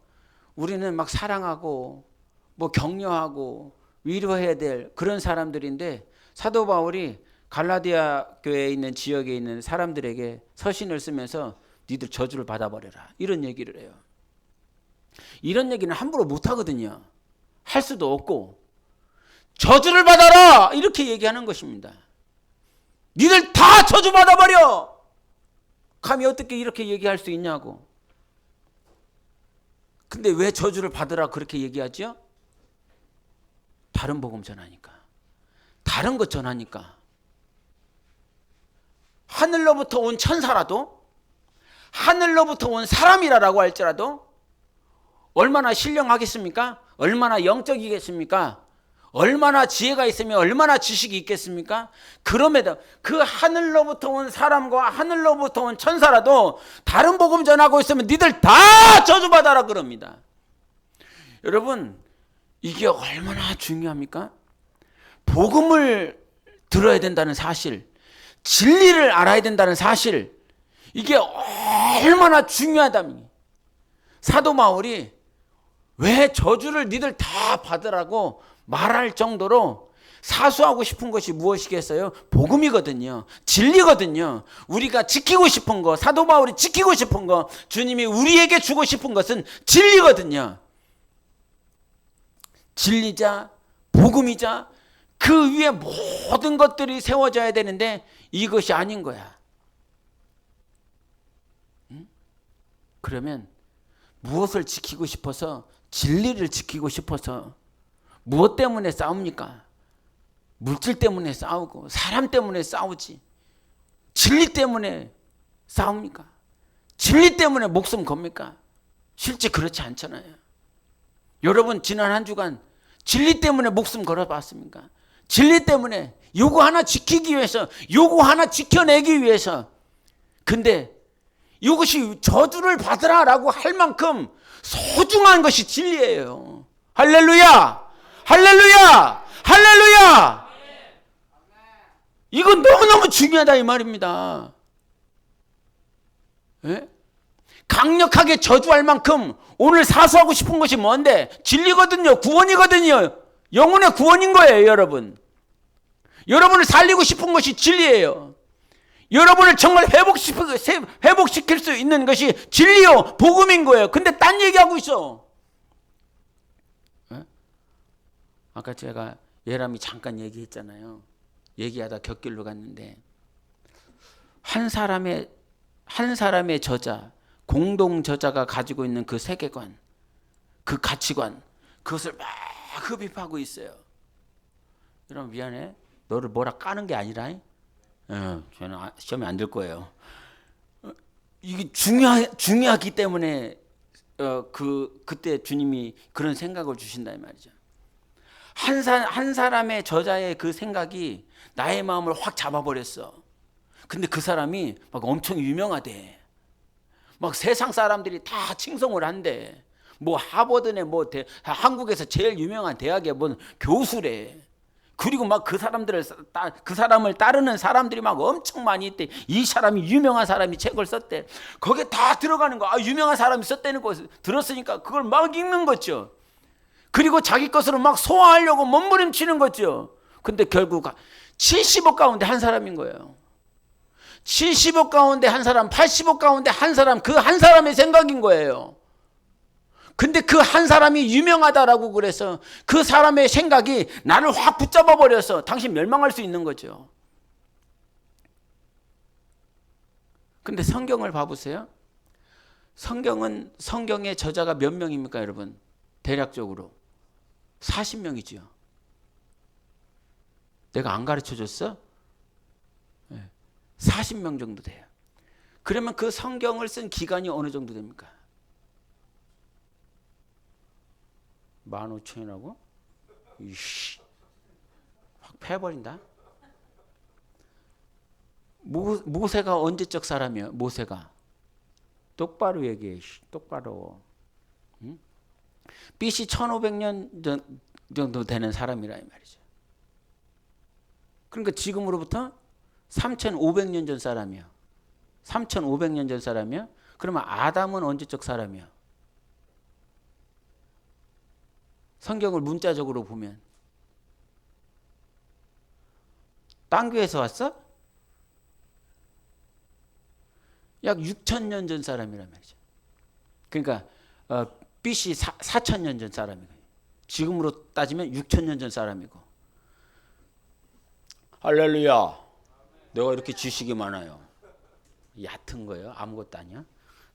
우리는 막 사랑하고 뭐 격려하고 위로해야 될 그런 사람들인데 사도 바울이 갈라디아 교회에 있는 지역에 있는 사람들에게 서신을 쓰면서 니들 저주를 받아버려라 이런 얘기를 해요. 이런 얘기는 함부로 못하거든요. 할 수도 없고 저주를 받아라 이렇게 얘기하는 것입니다. 니들 다 저주 받아버려. 감히 어떻게 이렇게 얘기할 수 있냐고. 근데 왜 저주를 받으라 그렇게 얘기하죠? 다른 복음 전하니까. 다른 것 전하니까. 하늘로부터 온 천사라도, 하늘로부터 온 사람이라고 할지라도 얼마나 신령하겠습니까? 얼마나 영적이겠습니까? 얼마나 지혜가 있으면 얼마나 지식이 있겠습니까? 그럼에도 그 하늘로부터 온 사람과 하늘로부터 온 천사라도 다른 복음 전하고 있으면 니들 다 저주받아라 그럽니다. 여러분, 이게 얼마나 중요합니까? 복음을 들어야 된다는 사실, 진리를 알아야 된다는 사실, 이게 얼마나 중요하다니. 사도 바울이 왜 저주를 니들 다 받으라고 말할 정도로 사수하고 싶은 것이 무엇이겠어요? 복음이거든요. 진리거든요. 우리가 지키고 싶은 거, 사도 바울이 지키고 싶은 거, 주님이 우리에게 주고 싶은 것은 진리거든요. 진리자, 복음이자 그 위에 모든 것들이 세워져야 되는데 이것이 아닌 거야. 응? 그러면 무엇을 지키고 싶어서, 진리를 지키고 싶어서 무엇 때문에 싸웁니까? 물질 때문에 싸우고 사람 때문에 싸우지. 진리 때문에 싸웁니까? 진리 때문에 목숨 겁니까? 실제 그렇지 않잖아요. 여러분, 지난 한 주간 진리 때문에 목숨 걸어봤습니까? 진리 때문에 요거 하나 지키기 위해서, 요거 하나 지켜내기 위해서. 근데 이것이 저주를 받으라라고 할 만큼 소중한 것이 진리예요. 할렐루야! 할렐루야! 할렐루야! 이건 너무너무 중요하다 이 말입니다. 예? 강력하게 저주할 만큼 오늘 사수하고 싶은 것이 뭔데? 진리거든요. 구원이거든요. 영혼의 구원인 거예요, 여러분. 여러분을 살리고 싶은 것이 진리예요. 여러분을 정말 회복시킬 수 있는 것이 진리요, 복음인 거예요. 근데 딴 얘기하고 있어. 에? 아까 제가 예람이 잠깐 얘기했잖아요. 얘기하다 곁길로 갔는데 한 사람의 저자, 공동 저자가 가지고 있는 그 세계관, 그 가치관, 그것을 막 흡입하고 있어요. 여러분 미안해. 너를 뭐라 까는 게 아니라, 저는 시험에 안 들 거예요. 이게 중요하기 때문에 그때 주님이 그런 생각을 주신다 이 말이죠. 한 사람의 저자의 그 생각이 나의 마음을 확 잡아버렸어. 근데 그 사람이 막 엄청 유명하대. 막 세상 사람들이 다 칭송을 한대. 뭐 하버드네, 뭐 한국에서 제일 유명한 대학의 뭐 교수래. 그리고 막 그 사람을 따르는 사람들이 막 엄청 많이 있대. 이 사람이 유명한 사람이 책을 썼대. 거기에 다 들어가는 거. 유명한 사람이 썼다는 거 들었으니까 그걸 막 읽는 거죠. 그리고 자기 것으로 막 소화하려고 몸부림치는 거죠. 근데 결국 70억 가운데 한 사람인 거예요. 70억 가운데 한 사람, 80억 가운데 한 사람, 그 한 사람의 생각인 거예요. 근데 그 한 사람이 유명하다라고 그래서 그 사람의 생각이 나를 확 붙잡아 버려서 당신 멸망할 수 있는 거죠. 근데 성경을 봐보세요. 성경의 저자가 몇 명입니까, 여러분? 대략적으로 40명이죠. 내가 안 가르쳐줬어? 40명 정도 돼요. 그러면 그 성경을 쓴 기간이 어느 정도 됩니까? 15,000이라고? 이씨, 확 패버린다. 모세가 언제적 사람이야? 모세가 똑바로 얘기해. 똑바로. 응? BC 1500년 정도 되는 사람이라 이 말이죠. 그러니까 지금으로부터 3500년 전 사람이야. 3500년 전 사람이야. 그러면 아담은 언제적 사람이야? 성경을 문자적으로 보면 땅교에서 왔어? 약 6,000년 전 사람이란 말이죠. 그러니까 BC 4,000년 전 사람이고, 지금으로 따지면 6,000년 전 사람이고. 할렐루야. 내가 이렇게 지식이 많아요. 얕은 거예요. 아무것도 아니야.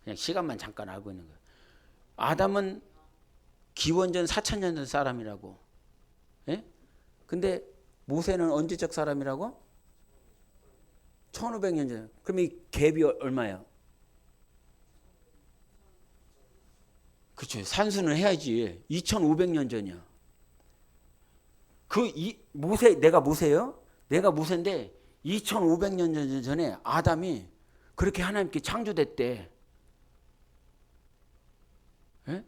그냥 시간만 잠깐 알고 있는 거예요. 아담은 기원전 4,000년 전 사람이라고. 예? 근데 모세는 언제적 사람이라고? 1500년 전. 그럼 이 갭이 얼마예요? 그렇죠. 산수는 해야지. 2500년 전이야. 내가 모세요? 내가 모세인데 2500년 전에 아담이 그렇게 하나님께 창조됐대. 에?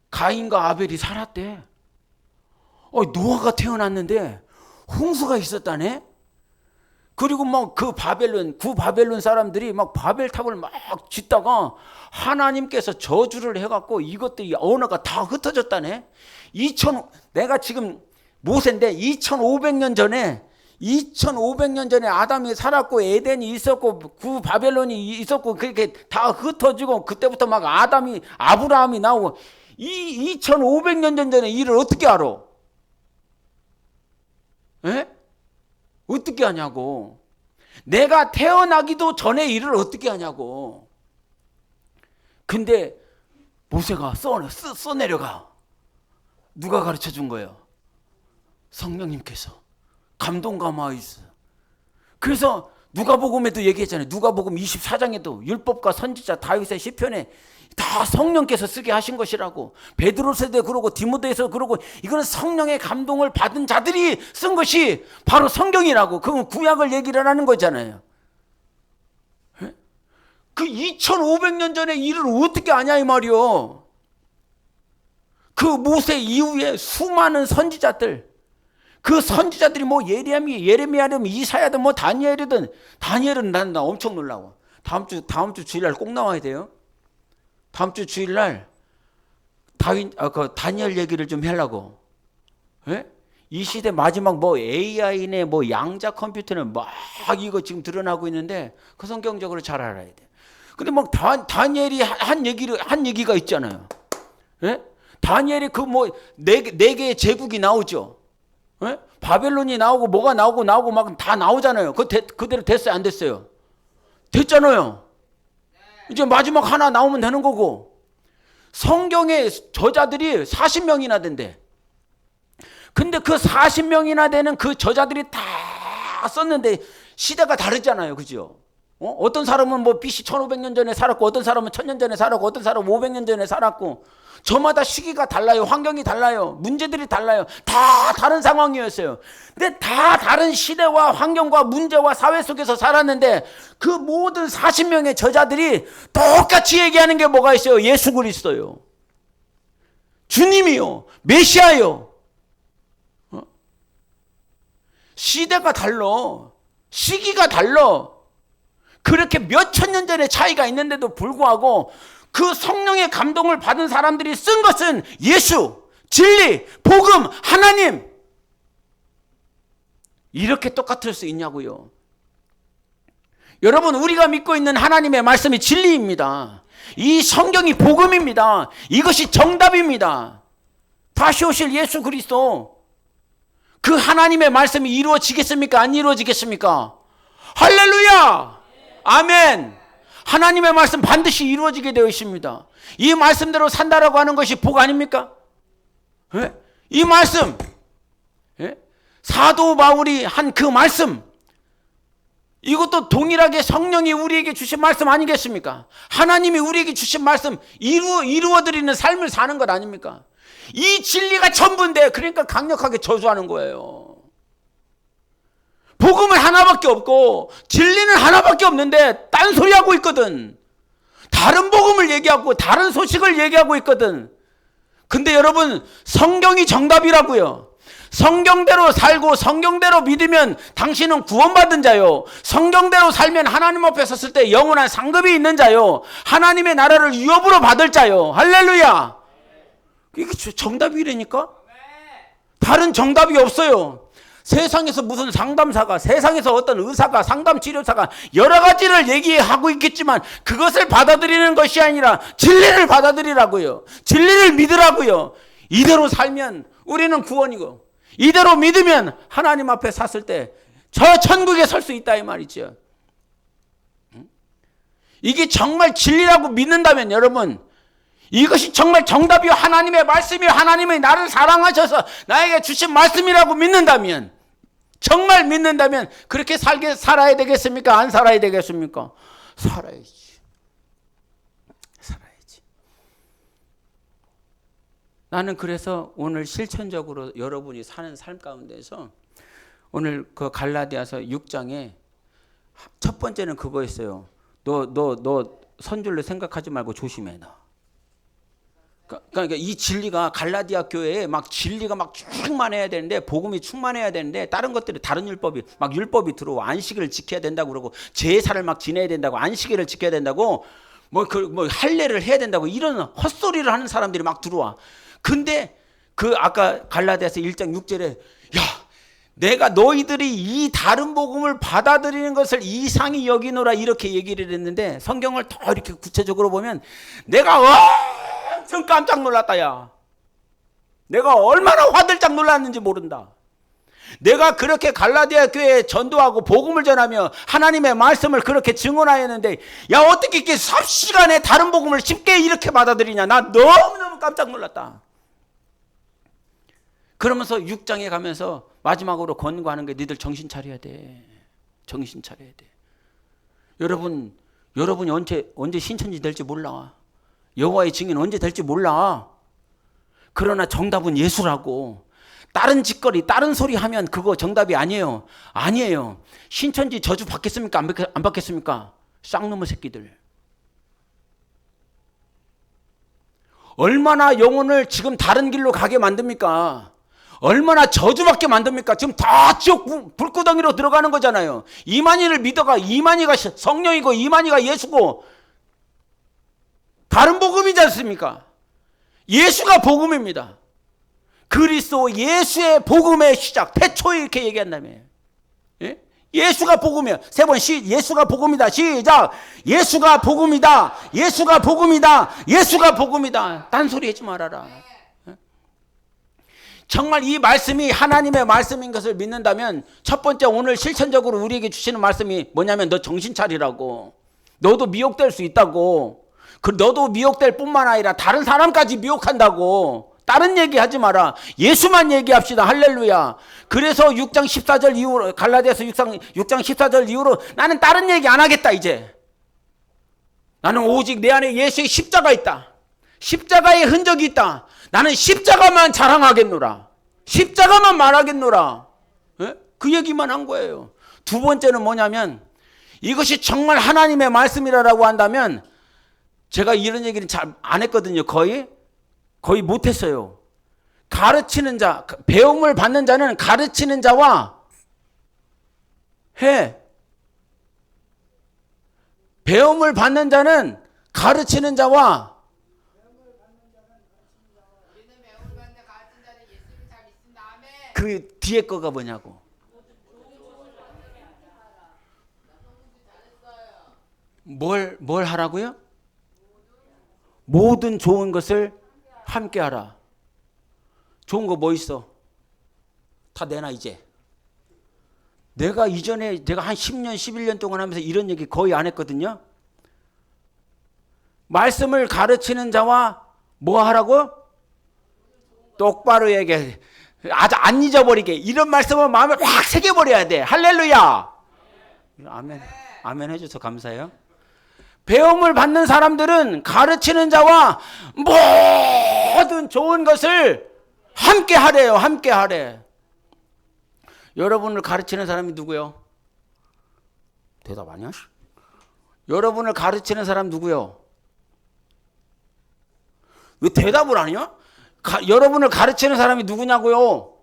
가인과 아벨이 살았대. 노아가 태어났는데 홍수가 있었다네. 그리고 막 구바벨론 사람들이 막 바벨탑을 막 짓다가 하나님께서 저주를 해갖고 이것들이 언어가 다 흩어졌다네. 내가 지금 모세인데 2500년 전에 아담이 살았고 에덴이 있었고 구바벨론이 있었고 그렇게 다 흩어지고 그때부터 막 아브라함이 나오고 이 2500년 전에 일을 어떻게 알아? 에? 어떻게 하냐고. 내가 태어나기도 전에 일을 어떻게 하냐고. 근데 모세가 써내려가. 누가 가르쳐 준 거예요? 성령님께서. 감동감화 있어. 그래서 누가복음에도 얘기했잖아요. 누가복음 24장에도 율법과 선지자 다윗의 시편에 다 성령께서 쓰게 하신 것이라고. 베드로서도 그러고 디모데에서 그러고 이거는 성령의 감동을 받은 자들이 쓴 것이 바로 성경이라고. 그건 구약을 얘기를 하는 거잖아요. 그 2500년 전의 일을 어떻게 아냐 이 말이요. 그 모세 이후에 수많은 선지자들, 그 선지자들이 뭐 예레미야든 이사야든 뭐 다니엘은 난 엄청 놀라워. 다음 주 주일날 꼭 나와야 돼요. 다음 주 주일날 다니엘 얘기를 좀 하려고. 예? 이 시대 마지막 뭐 AI네 뭐 양자 컴퓨터는 막 이거 지금 드러나고 있는데 그 성경적으로 잘 알아야 돼. 근데 막 다니엘이 한 얘기가 있잖아요. 예? 다니엘이 그 뭐 네 개의 제국이 나오죠. 예? 바벨론이 나오고 뭐가 나오고 막 다 나오잖아요. 그대로 됐어요, 안 됐어요? 됐잖아요. 이제 마지막 하나 나오면 되는 거고. 성경의 저자들이 40명이나 된대. 근데 그 40명이나 되는 그 저자들이 다 썼는데 시대가 다르잖아요. 그죠? 어떤 사람은 뭐 BC 1500년 전에 살았고, 어떤 사람은 1000년 전에 살았고, 어떤 사람은 500년 전에 살았고, 저마다 시기가 달라요. 환경이 달라요. 문제들이 달라요. 다 다른 상황이었어요. 근데 다 다른 시대와 환경과 문제와 사회 속에서 살았는데 그 모든 40명의 저자들이 똑같이 얘기하는 게 뭐가 있어요? 예수 그리스도요. 주님이요. 메시아요. 시대가 달라. 시기가 달라. 그렇게 몇 천 년 전의 차이가 있는데도 불구하고 그 성령의 감동을 받은 사람들이 쓴 것은 예수, 진리, 복음, 하나님. 이렇게 똑같을 수 있냐고요. 여러분, 우리가 믿고 있는 하나님의 말씀이 진리입니다. 이 성경이 복음입니다. 이것이 정답입니다. 다시 오실 예수 그리스도. 그 하나님의 말씀이 이루어지겠습니까? 안 이루어지겠습니까? 할렐루야! 아멘! 하나님의 말씀 반드시 이루어지게 되어 있습니다. 이 말씀대로 산다라고 하는 것이 복 아닙니까? 예? 이 말씀, 예? 사도 바울이 한 그 말씀, 이것도 동일하게 성령이 우리에게 주신 말씀 아니겠습니까? 하나님이 우리에게 주신 말씀 이루어드리는 삶을 사는 것 아닙니까? 이 진리가 전부인데 그러니까 강력하게 저주하는 거예요. 복음은 하나밖에 없고 진리는 하나밖에 없는데 딴소리하고 있거든. 다른 복음을 얘기하고 다른 소식을 얘기하고 있거든. 근데 여러분, 성경이 정답이라고요. 성경대로 살고 성경대로 믿으면 당신은 구원받은 자요. 성경대로 살면 하나님 앞에 섰을 때 영원한 상급이 있는 자요. 하나님의 나라를 유업으로 받을 자요. 할렐루야. 이게 정답이라니까? 다른 정답이 없어요. 세상에서 무슨 상담사가, 세상에서 어떤 의사가, 상담치료사가 여러 가지를 얘기하고 있겠지만 그것을 받아들이는 것이 아니라 진리를 받아들이라고요. 진리를 믿으라고요. 이대로 살면 우리는 구원이고, 이대로 믿으면 하나님 앞에 섰을 때 저 천국에 설 수 있다 이 말이죠. 이게 정말 진리라고 믿는다면 여러분, 이것이 정말 정답이요 하나님의 말씀이요 하나님이 나를 사랑하셔서 나에게 주신 말씀이라고 믿는다면, 정말 믿는다면 그렇게 살아야 되겠습니까? 안 살아야 되겠습니까? 살아야지. 나는 그래서 오늘 실천적으로 여러분이 사는 삶 가운데서 오늘 그 갈라디아서 6장에 첫 번째는 그거였어요. 너 선줄로 생각하지 말고 조심해 너. 그러니까 이 진리가 갈라디아 교회에 막 진리가 막 충만해야 되는데, 복음이 충만해야 되는데, 다른 것들이 다른 율법이 막 율법이 들어와 안식일을 지켜야 된다고 그러고 제사를 막 지내야 된다고 안식일을 지켜야 된다고 뭐 할례를 해야 된다고 이런 헛소리를 하는 사람들이 막 들어와. 근데 그 아까 갈라디아서 1장 6절에 야 내가 너희들이 이 다른 복음을 받아들이는 것을 이상히 여기노라 이렇게 얘기를 했는데, 성경을 더 이렇게 구체적으로 보면 내가 엄청 깜짝 놀랐다. 야 내가 얼마나 화들짝 놀랐는지 모른다. 내가 그렇게 갈라디아 교회에 전도하고 복음을 전하며 하나님의 말씀을 그렇게 증언하였는데 야 어떻게 이렇게 삽시간에 다른 복음을 쉽게 이렇게 받아들이냐. 나 너무너무 깜짝 놀랐다. 그러면서 6장에 가면서 마지막으로 권고하는 게 니들 정신 차려야 돼. 정신 차려야 돼. 여러분이 언제 신천지 될지 몰라. 여호와의 증인 언제 될지 몰라. 그러나 정답은 예수라고. 다른 짓거리 다른 소리 하면 그거 정답이 아니에요. 아니에요. 신천지 저주 받겠습니까? 안 받겠습니까? 쌍놈의 새끼들. 얼마나 영혼을 지금 다른 길로 가게 만듭니까? 얼마나 저주받게 만듭니까? 지금 다 지옥 불구덩이로 들어가는 거잖아요. 이만희를 믿어가 이만희가 성령이고 이만희가 예수고 다른 복음이지 않습니까? 예수가 복음입니다. 그리스도 예수의 복음의 시작, 태초에 이렇게 얘기한다며. 예? 예수가 복음이야. 세 번 예수가 복음이다. 시작. 예수가 복음이다. 예수가 복음이다. 예수가 복음이다. 딴소리 하지 말아라. 예? 정말 이 말씀이 하나님의 말씀인 것을 믿는다면 첫 번째 오늘 실천적으로 우리에게 주시는 말씀이 뭐냐면 너 정신 차리라고. 너도 미혹될 수 있다고. 너도 미혹될 뿐만 아니라 다른 사람까지 미혹한다고. 다른 얘기 하지 마라. 예수만 얘기합시다. 할렐루야. 그래서 6장 14절 이후로 갈라디아서 6장 14절 이후로 나는 다른 얘기 안 하겠다 이제. 나는 오직 내 안에 예수의 십자가 있다. 십자가의 흔적이 있다. 나는 십자가만 자랑하겠노라. 십자가만 말하겠노라. 예? 그 얘기만 한 거예요. 두 번째는 뭐냐면 이것이 정말 하나님의 말씀이라고 한다면 제가 이런 얘기는 잘 안 했거든요. 거의 못했어요. 가르치는 자, 배움을 받는 자는 가르치는 자와 해. 배움을 받는 자는 가르치는 자와 그 뒤에 거가 뭐냐고. 뭘 하라고요? 모든 좋은 것을 함께 하라. 좋은 거 뭐 있어? 다 내놔 이제. 내가 이전에 내가 한 10년 11년 동안 하면서 이런 얘기 거의 안 했거든요. 말씀을 가르치는 자와 뭐 하라고? 똑바로 얘기해. 아주 안 잊어버리게. 이런 말씀을 마음에 확 새겨버려야 돼. 할렐루야. 아멘. 아멘 해줘서 감사해요. 배움을 받는 사람들은 가르치는 자와 모든 좋은 것을 함께 하래요. 함께 하래. 여러분을 가르치는 사람이 누구요? 대답 아니야? 여러분을 가르치는 사람 누구요? 왜 대답을 안 해요? 여러분을 가르치는 사람이 누구냐고요?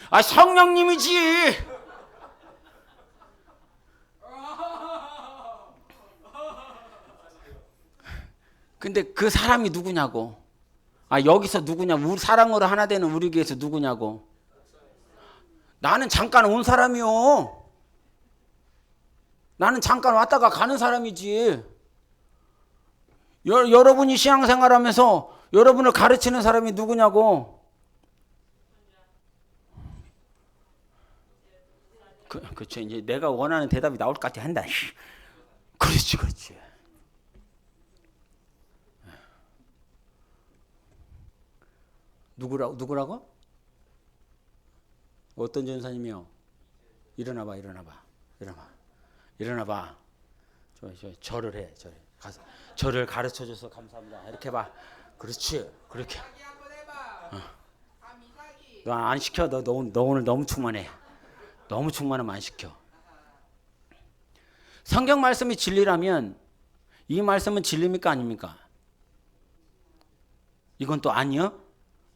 아, 성령님이지. 근데 그 사람이 누구냐고. 아, 여기서 누구냐? 우리 사랑으로 하나 되는 우리 교회에서 누구냐고. 나는 잠깐 온 사람이요. 나는 잠깐 왔다가 가는 사람이지. 여러분이 신앙생활하면서 여러분을 가르치는 사람이 누구냐고. 그렇죠. 이제 내가 원하는 대답이 나올 것 같아 한다. 그렇지, 그렇지. 누구라고? 어떤 전사님이요? 일어나봐. 절을 해. 가서 절을 가르쳐줘서 감사합니다. 이렇게 봐. 그렇지. 그렇게. 너 안 시켜. 너 오늘 너무 충만해. 너무 충만하면 안 시켜. 성경 말씀이 진리라면 이 말씀은 진리입니까 아닙니까? 이건 또 아니요?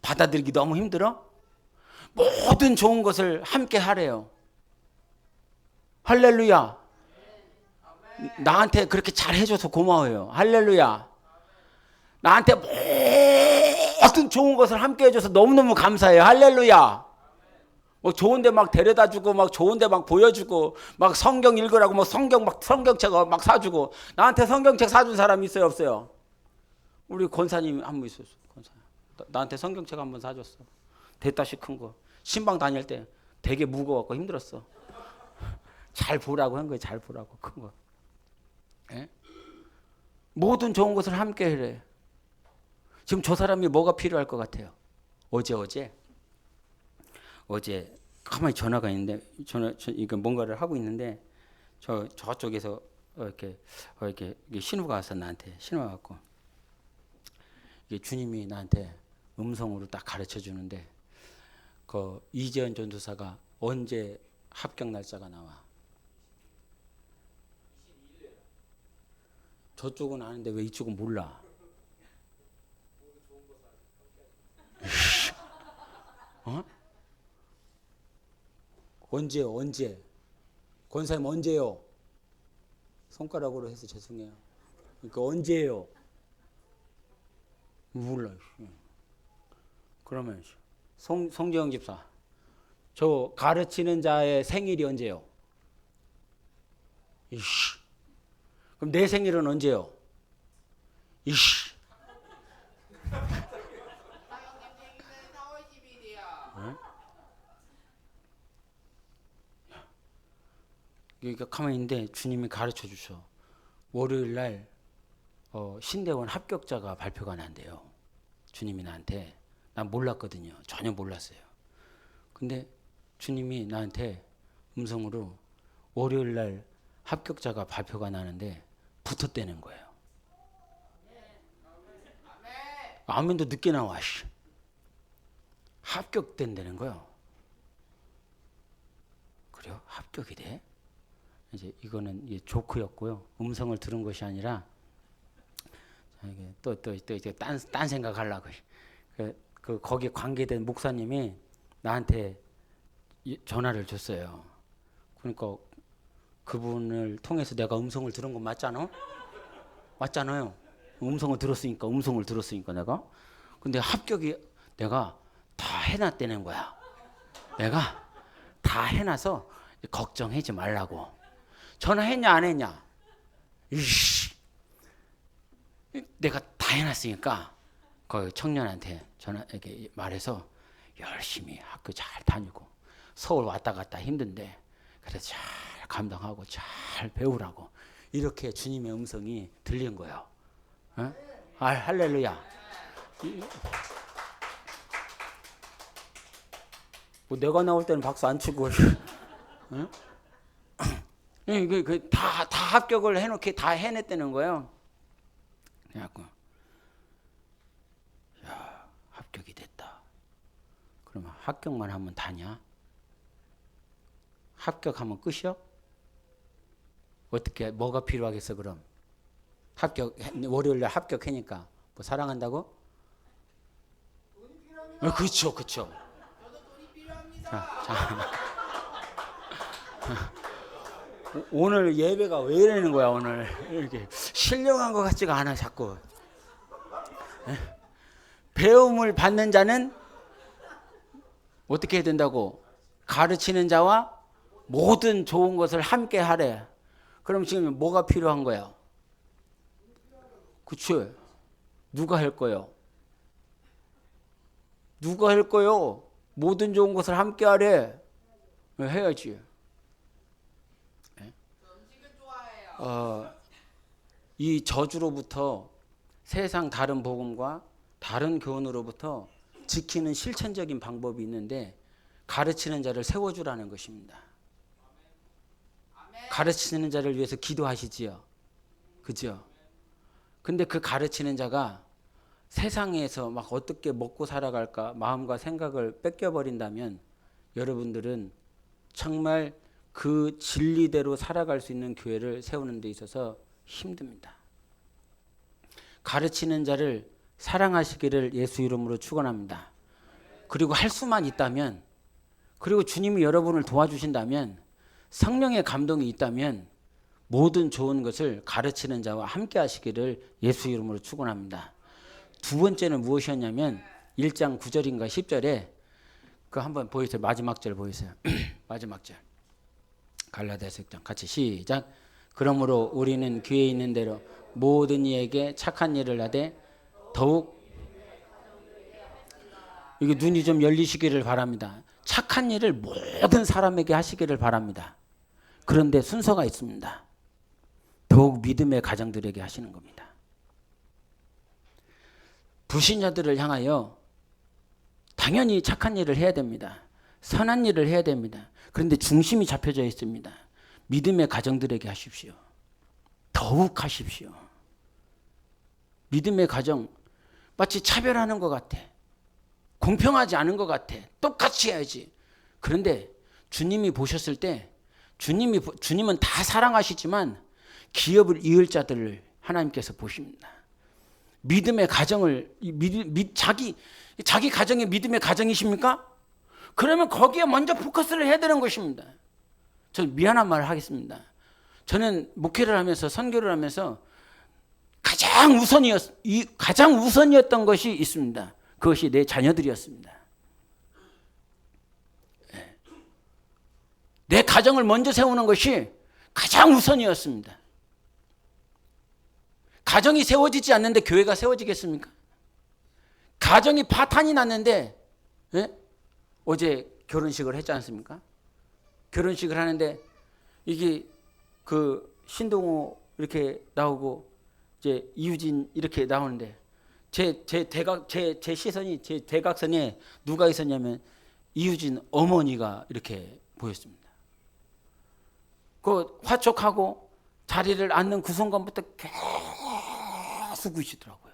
받아들이기 너무 힘들어? 모든 좋은 것을 함께 하래요. 할렐루야. 나한테 그렇게 잘 해줘서 고마워요. 할렐루야. 나한테 모든 좋은 것을 함께 해줘서 너무너무 감사해요. 할렐루야. 뭐 좋은데 막 데려다주고 막 좋은데 막 보여주고 막 성경 읽으라고 뭐 성경책 막 사주고. 나한테 성경책 사준 사람 있어요 없어요? 우리 권사님 한 분 있었어. 권사님. 나한테 성경책 한 번 사줬어. 대따시 큰 거. 신방 다닐 때 되게 무거워갖고 힘들었어. 잘 보라고 한 거예요. 잘 보라고 큰 거. 예? 모든 좋은 것을 함께 해래. 지금 저 사람이 뭐가 필요할 것 같아요? 어제 가만히 전화가 있는데 이거 뭔가를 하고 있는데 저쪽에서 이렇게 신호가 왔어. 나한테 신호가 왔고 이게 주님이 나한테 음성으로 딱 가르쳐 주는데 그 이재현 전도사가 언제 합격 날짜가 나와? 저쪽은 아는데 왜 이쪽은 몰라? 어? 언제? 권사님 언제요? 손가락으로 해서 죄송해요. 그러니까 언제요? 몰라. 그러면 송재영 집사, 저 가르치는 자의 생일이 언제요? 이씨. 그럼 내 생일은 언제요? 이씨. 그러니까 가만히 있는데 주님이 가르쳐 주셔. 월요일 날 신대원 합격자가 발표가 난대요. 주님이 나한테. 난 몰랐거든요. 전혀 몰랐어요. 근데 주님이 나한테 음성으로 월요일 날 합격자가 발표가 나는데 붙었다는 거예요. 아멘도 늦게 나와. 합격된다는 거예요. 그래요? 합격이 돼? 이제 이거는 조크였고요. 음성을 들은 것이 아니라 이게 또 이제 딴 생각하려고. 거기 관계된 목사님이 나한테 전화를 줬어요. 그러니까 그분을 통해서 내가 음성을 들은 건 맞잖아? 맞잖아요. 음성을 들었으니까 내가. 근데 합격이 내가 다 해놨다는 거야. 내가 다 해놔서 걱정하지 말라고. 전화했냐 안 했냐? 이씨. 내가 다 해놨으니까 그 청년한테 이렇게 말해서 열심히 학교 잘 다니고 서울 왔다 갔다 힘든데 그래서 잘 감당하고 잘 배우라고 이렇게 주님의 음성이 들린 거예요. 어? 할렐루야. 뭐 내가 나올 때는 박수 안 치고 어? 다 합격을 해놓게 다 해냈다는 거예요. 그래갖고 야 합격이 됐다. 그러면 합격만 하면 다냐? 합격하면 끝이요? 어떻게 뭐가 필요하겠어 그럼? 월요일날 합격하니까 뭐 사랑한다고? 돈이 필요합니다. 그렇죠. 저도 돈이 필요합니다. 자. 오늘 예배가 왜 이러는 거야 오늘 이렇게 신령한 것 같지가 않아 자꾸. 배움을 받는 자는 어떻게 해야 된다고? 가르치는 자와 모든 좋은 것을 함께 하래. 그럼 지금 뭐가 필요한 거야? 그치? 누가 할 거요? 누가 할 거요? 모든 좋은 것을 함께 하래. 해야지. 이 저주로부터 세상 다른 복음과 다른 교훈으로부터 지키는 실천적인 방법이 있는데 가르치는 자를 세워주라는 것입니다. 가르치는 자를 위해서 기도하시지요. 그죠? 근데 그 가르치는 자가 세상에서 막 어떻게 먹고 살아갈까 마음과 생각을 뺏겨버린다면 여러분들은 정말 그 진리대로 살아갈 수 있는 교회를 세우는 데 있어서 힘듭니다. 가르치는 자를 사랑하시기를 예수 이름으로 축원합니다. 그리고 할 수만 있다면, 그리고 주님이 여러분을 도와주신다면, 성령의 감동이 있다면 모든 좋은 것을 가르치는 자와 함께 하시기를 예수 이름으로 축원합니다. 두 번째는 무엇이었냐면 1장 9절인가 10절에 그 한번 보이세요. 마지막 절 보이세요. 마지막 절. 갈라디아서 6장 같이 시작. 그러므로 우리는 귀에 있는 대로 모든 이에게 착한 일을 하되 더욱 이게 눈이 좀 열리시기를 바랍니다. 착한 일을 모든 사람에게 하시기를 바랍니다. 그런데 순서가 있습니다. 더욱 믿음의 가정들에게 하시는 겁니다. 불신자들을 향하여 당연히 착한 일을 해야 됩니다. 선한 일을 해야 됩니다. 그런데 중심이 잡혀져 있습니다. 믿음의 가정들에게 하십시오. 더욱 하십시오. 믿음의 가정 마치 차별하는 것 같아. 공평하지 않은 것 같아. 똑같이 해야지. 그런데 주님이 보셨을 때 주님은 다 사랑하시지만 기업을 이을 자들을 하나님께서 보십니다. 믿음의 가정을 자기 가정이 믿음의 가정이십니까? 그러면 거기에 먼저 포커스를 해야 되는 것입니다. 저는 미안한 말을 하겠습니다. 저는 목회를 하면서 선교를 하면서 가장 우선이었던 것이 있습니다. 그것이 내 자녀들이었습니다. 내 가정을 먼저 세우는 것이 가장 우선이었습니다. 가정이 세워지지 않는데 교회가 세워지겠습니까? 가정이 파탄이 났는데 어제 결혼식을 했지 않습니까? 결혼식을 하는데 이게 그 신동호 이렇게 나오고 이제 이유진 이렇게 나오는데 제 시선이 제 대각선에 누가 있었냐면 이유진 어머니가 이렇게 보였습니다. 그 화촉하고 자리를 앉는 그 순간부터 계속 우시더라고요.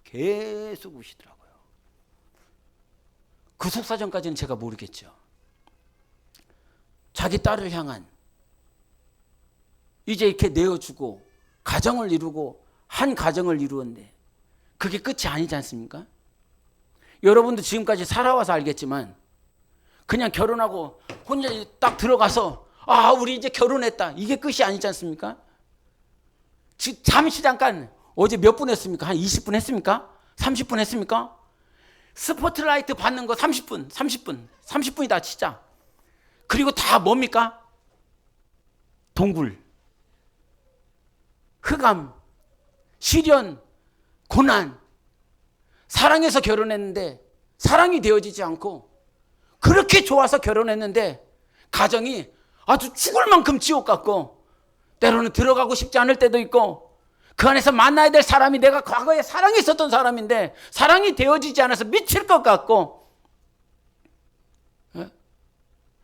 계속 우시더라고요. 그 속사정까지는 제가 모르겠죠. 자기 딸을 향한 이제 이렇게 내어주고 가정을 이루고 한 가정을 이루었는데 그게 끝이 아니지 않습니까? 여러분도 지금까지 살아와서 알겠지만 그냥 결혼하고 혼자 딱 들어가서 우리 이제 결혼했다. 이게 끝이 아니지 않습니까? 잠시 잠깐 어제 몇 분 했습니까? 한 20분 했습니까? 30분 했습니까? 스포트라이트 받는 거 30분이다 진짜. 그리고 다 뭡니까? 동굴, 흑암, 시련, 고난. 사랑해서 결혼했는데 사랑이 되어지지 않고 그렇게 좋아서 결혼했는데 가정이 아주 죽을 만큼 지옥 같고 때로는 들어가고 싶지 않을 때도 있고 그 안에서 만나야 될 사람이 내가 과거에 사랑했었던 사람인데 사랑이 되어지지 않아서 미칠 것 같고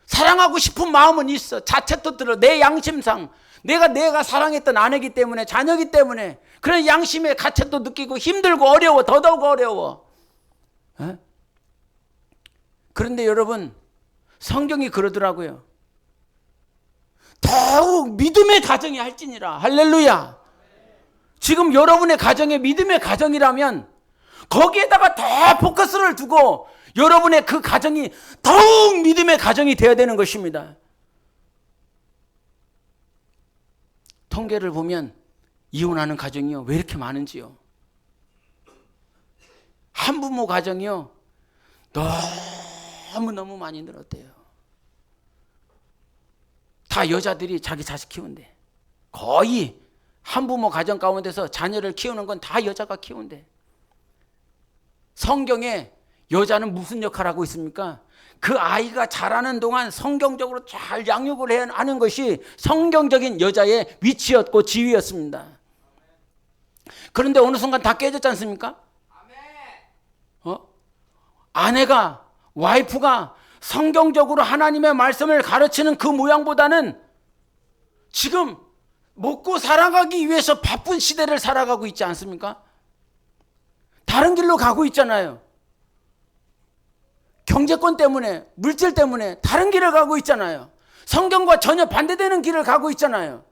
사랑하고 싶은 마음은 있어. 자책도 들어. 내 양심상 내가 사랑했던 아내기 때문에 자녀기 때문에 그런 양심의 가책도 느끼고 힘들고 어려워. 더더욱 어려워. 그런데 여러분 성경이 그러더라고요. 더욱 믿음의 가정이 할지니라. 할렐루야. 지금 여러분의 가정이 믿음의 가정이라면 거기에다가 더 포커스를 두고 여러분의 그 가정이 더욱 믿음의 가정이 되어야 되는 것입니다. 통계를 보면 이혼하는 가정이요 왜 이렇게 많은지요. 한부모 가정이요 너무너무 많이 늘었대요. 다 여자들이 자기 자식 키운대. 거의 한부모 가정 가운데서 자녀를 키우는 건 다 여자가 키운대. 성경에 여자는 무슨 역할을 하고 있습니까? 그 아이가 자라는 동안 성경적으로 잘 양육을 해야 하는 것이 성경적인 여자의 위치였고 지위였습니다. 그런데 어느 순간 다 깨졌지 않습니까? 아내가, 와이프가 성경적으로 하나님의 말씀을 가르치는 그 모양보다는 지금 먹고 살아가기 위해서 바쁜 시대를 살아가고 있지 않습니까? 다른 길로 가고 있잖아요. 경제권 때문에, 물질 때문에 다른 길을 가고 있잖아요. 성경과 전혀 반대되는 길을 가고 있잖아요.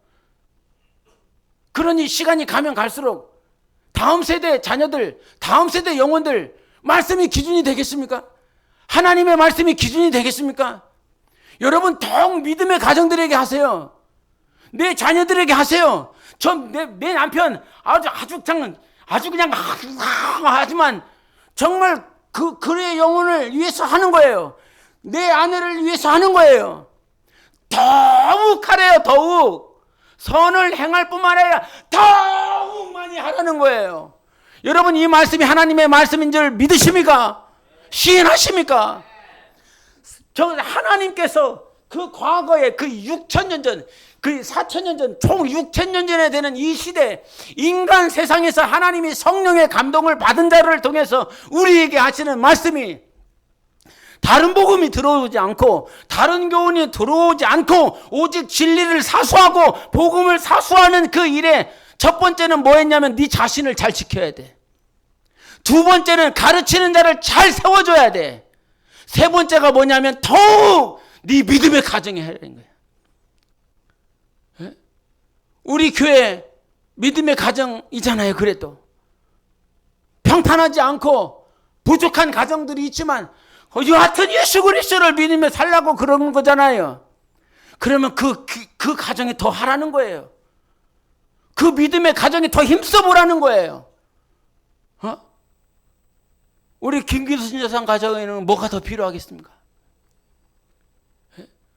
그러니 시간이 가면 갈수록 다음 세대 자녀들, 다음 세대 영혼들 말씀이 기준이 되겠습니까? 하나님의 말씀이 기준이 되겠습니까? 여러분 더욱 믿음의 가정들에게 하세요. 내 자녀들에게 하세요. 내 남편 아주 그냥 하지만 정말 그의 영혼을 위해서 하는 거예요. 내 아내를 위해서 하는 거예요. 더욱 하래요. 더욱 선을 행할 뿐만 아니라 더욱 많이 하라는 거예요. 여러분 이 말씀이 하나님의 말씀인 줄 믿으십니까? 시인하십니까? 하나님께서 그 과거에 그 6,000년 전, 그 4,000년 전, 총 6,000년 전에 되는 이 시대, 인간 세상에서 하나님이 성령의 감동을 받은 자를 통해서 우리에게 하시는 말씀이 다른 복음이 들어오지 않고 다른 교훈이 들어오지 않고 오직 진리를 사수하고 복음을 사수하는 그 일에 첫 번째는 뭐 했냐면 네 자신을 잘 지켜야 돼. 두 번째는 가르치는 자를 잘 세워줘야 돼. 세 번째가 뭐냐면 더욱 네 믿음의 가정에 하라는 거야. 우리 교회 믿음의 가정이잖아요. 그래도 평탄하지 않고 부족한 가정들이 있지만 여하튼 예수 그리스도를 믿으며 살라고 그러는 거잖아요. 그러면 그 가정이 더 하라는 거예요. 그 믿음의 가정이 더 힘써보라는 거예요. 우리 김기순 여사 가정에는 뭐가 더 필요하겠습니까?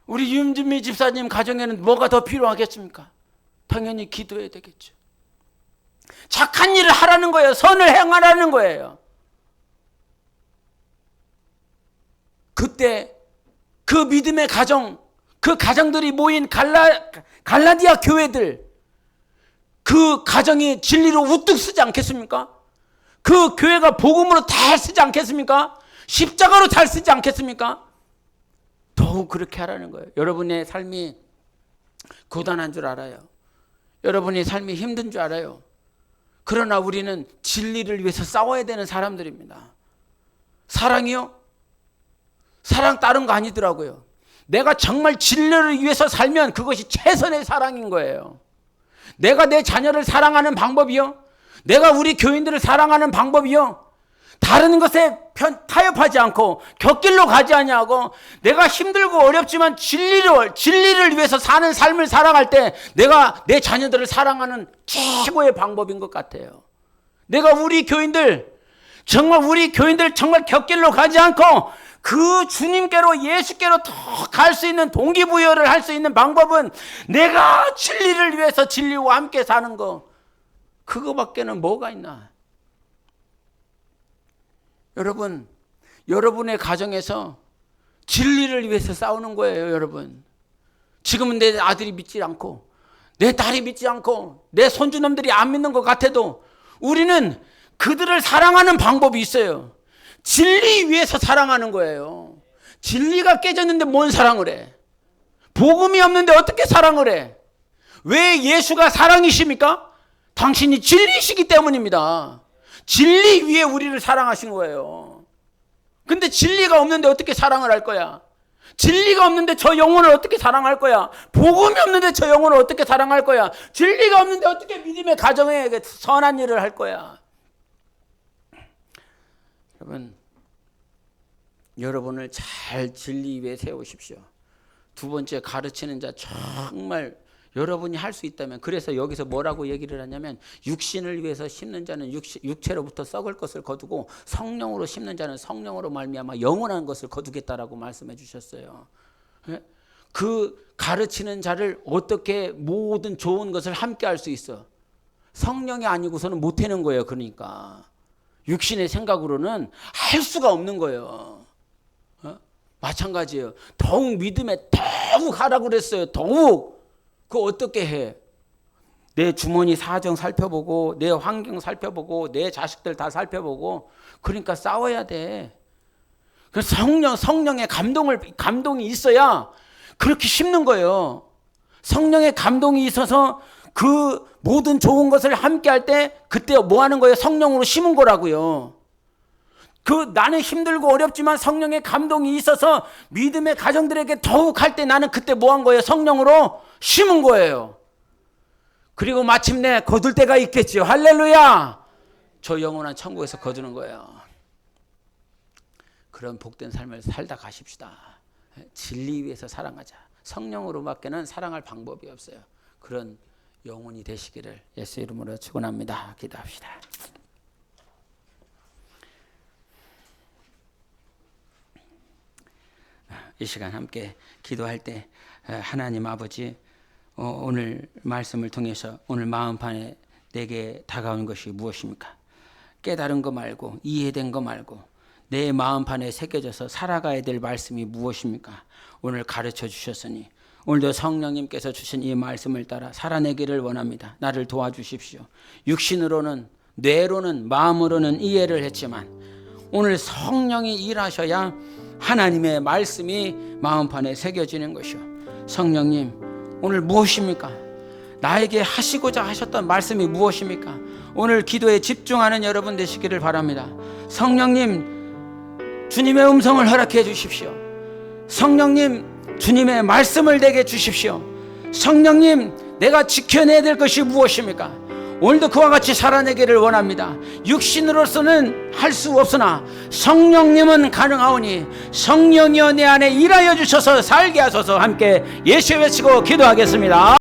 우리 윤진미 집사님 가정에는 뭐가 더 필요하겠습니까? 당연히 기도해야 되겠죠. 착한 일을 하라는 거예요. 선을 행하라는 거예요. 그때 그 믿음의 가정, 그 가정들이 모인 갈라디아 교회들, 그 가정이 진리로 우뚝 쓰지 않겠습니까? 그 교회가 복음으로 잘 쓰지 않겠습니까? 십자가로 잘 쓰지 않겠습니까? 더욱 그렇게 하라는 거예요. 여러분의 삶이 고단한 줄 알아요. 여러분의 삶이 힘든 줄 알아요. 그러나 우리는 진리를 위해서 싸워야 되는 사람들입니다. 사랑이요? 사랑 다른 거 아니더라고요. 내가 정말 진리를 위해서 살면 그것이 최선의 사랑인 거예요. 내가 내 자녀를 사랑하는 방법이요? 내가 우리 교인들을 사랑하는 방법이요? 다른 것에 타협하지 않고 곁길로 가지 아니하고 내가 힘들고 어렵지만 진리를 위해서 사는 삶을 살아갈 때 내가 내 자녀들을 사랑하는 최고의 방법인 것 같아요. 내가 우리 교인들 정말 곁길로 가지 않고 그 주님께로 예수께로 더 갈 수 있는 동기부여를 할 수 있는 방법은 내가 진리를 위해서 진리와 함께 사는 거, 그거밖에는 뭐가 있나? 여러분, 여러분의 가정에서 진리를 위해서 싸우는 거예요. 여러분, 지금은 내 아들이 믿지 않고 내 딸이 믿지 않고 내 손주놈들이 안 믿는 것 같아도 우리는 그들을 사랑하는 방법이 있어요. 진리 위해서 사랑하는 거예요. 진리가 깨졌는데 뭔 사랑을 해? 복음이 없는데 어떻게 사랑을 해? 왜 예수가 사랑이십니까? 당신이 진리시기 때문입니다. 진리 위에 우리를 사랑하신 거예요. 근데 진리가 없는데 어떻게 사랑을 할 거야? 진리가 없는데 저 영혼을 어떻게 사랑할 거야? 복음이 없는데 저 영혼을 어떻게 사랑할 거야? 진리가 없는데 어떻게 믿음의 가정에 선한 일을 할 거야? 여러분, 여러분을 잘 진리 위에 세우십시오. 두 번째, 가르치는 자 정말 여러분이 할 수 있다면, 그래서 여기서 뭐라고 얘기를 하냐면 육신을 위해서 심는 자는 육체로부터 썩을 것을 거두고 성령으로 심는 자는 성령으로 말미암아 영원한 것을 거두겠다라고 말씀해 주셨어요. 그 가르치는 자를 어떻게 모든 좋은 것을 함께 할 수 있어? 성령이 아니고서는 못 해는 거예요. 그러니까 육신의 생각으로는 할 수가 없는 거예요. 마찬가지예요. 더욱 믿음에 더욱 하라고 그랬어요. 더욱. 그거 어떻게 해? 내 주머니 사정 살펴보고 내 환경 살펴보고 내 자식들 다 살펴보고, 그러니까 싸워야 돼. 그래서 성령의 감동이 있어야 그렇게 심는 거예요. 성령의 감동이 있어서 그 모든 좋은 것을 함께 할 때 그때 뭐 하는 거예요? 성령으로 심은 거라고요. 그 나는 힘들고 어렵지만 성령의 감동이 있어서 믿음의 가정들에게 더욱 할 때 나는 그때 뭐 한 거예요? 성령으로 심은 거예요. 그리고 마침내 거둘 때가 있겠지요. 할렐루야. 저 영원한 천국에서 거두는 거예요. 그런 복된 삶을 살다 가십시다. 진리 위해서 사랑하자. 성령으로밖에는 사랑할 방법이 없어요. 그런 영혼이 되시기를 예수 이름으로 축원합니다. 기도합시다. 이 시간 함께 기도할 때 하나님 아버지, 오늘 말씀을 통해서 오늘 마음판에 내게 다가온 것이 무엇입니까? 깨달은 거 말고 이해된 거 말고 내 마음판에 새겨져서 살아가야 될 말씀이 무엇입니까? 오늘 가르쳐 주셨으니 오늘도 성령님께서 주신 이 말씀을 따라 살아내기를 원합니다. 나를 도와주십시오. 육신으로는, 뇌로는, 마음으로는 이해를 했지만 오늘 성령이 일하셔야 하나님의 말씀이 마음판에 새겨지는 것이요. 성령님, 오늘 무엇입니까? 나에게 하시고자 하셨던 말씀이 무엇입니까? 오늘 기도에 집중하는 여러분 되시기를 바랍니다. 성령님, 주님의 음성을 허락해 주십시오. 성령님, 주님의 말씀을 내게 주십시오. 성령님, 내가 지켜내야 될 것이 무엇입니까? 오늘도 그와 같이 살아내기를 원합니다. 육신으로서는 할 수 없으나 성령님은 가능하오니 성령이여 내 안에 일하여 주셔서 살게 하소서. 함께 예수 외치고 기도하겠습니다.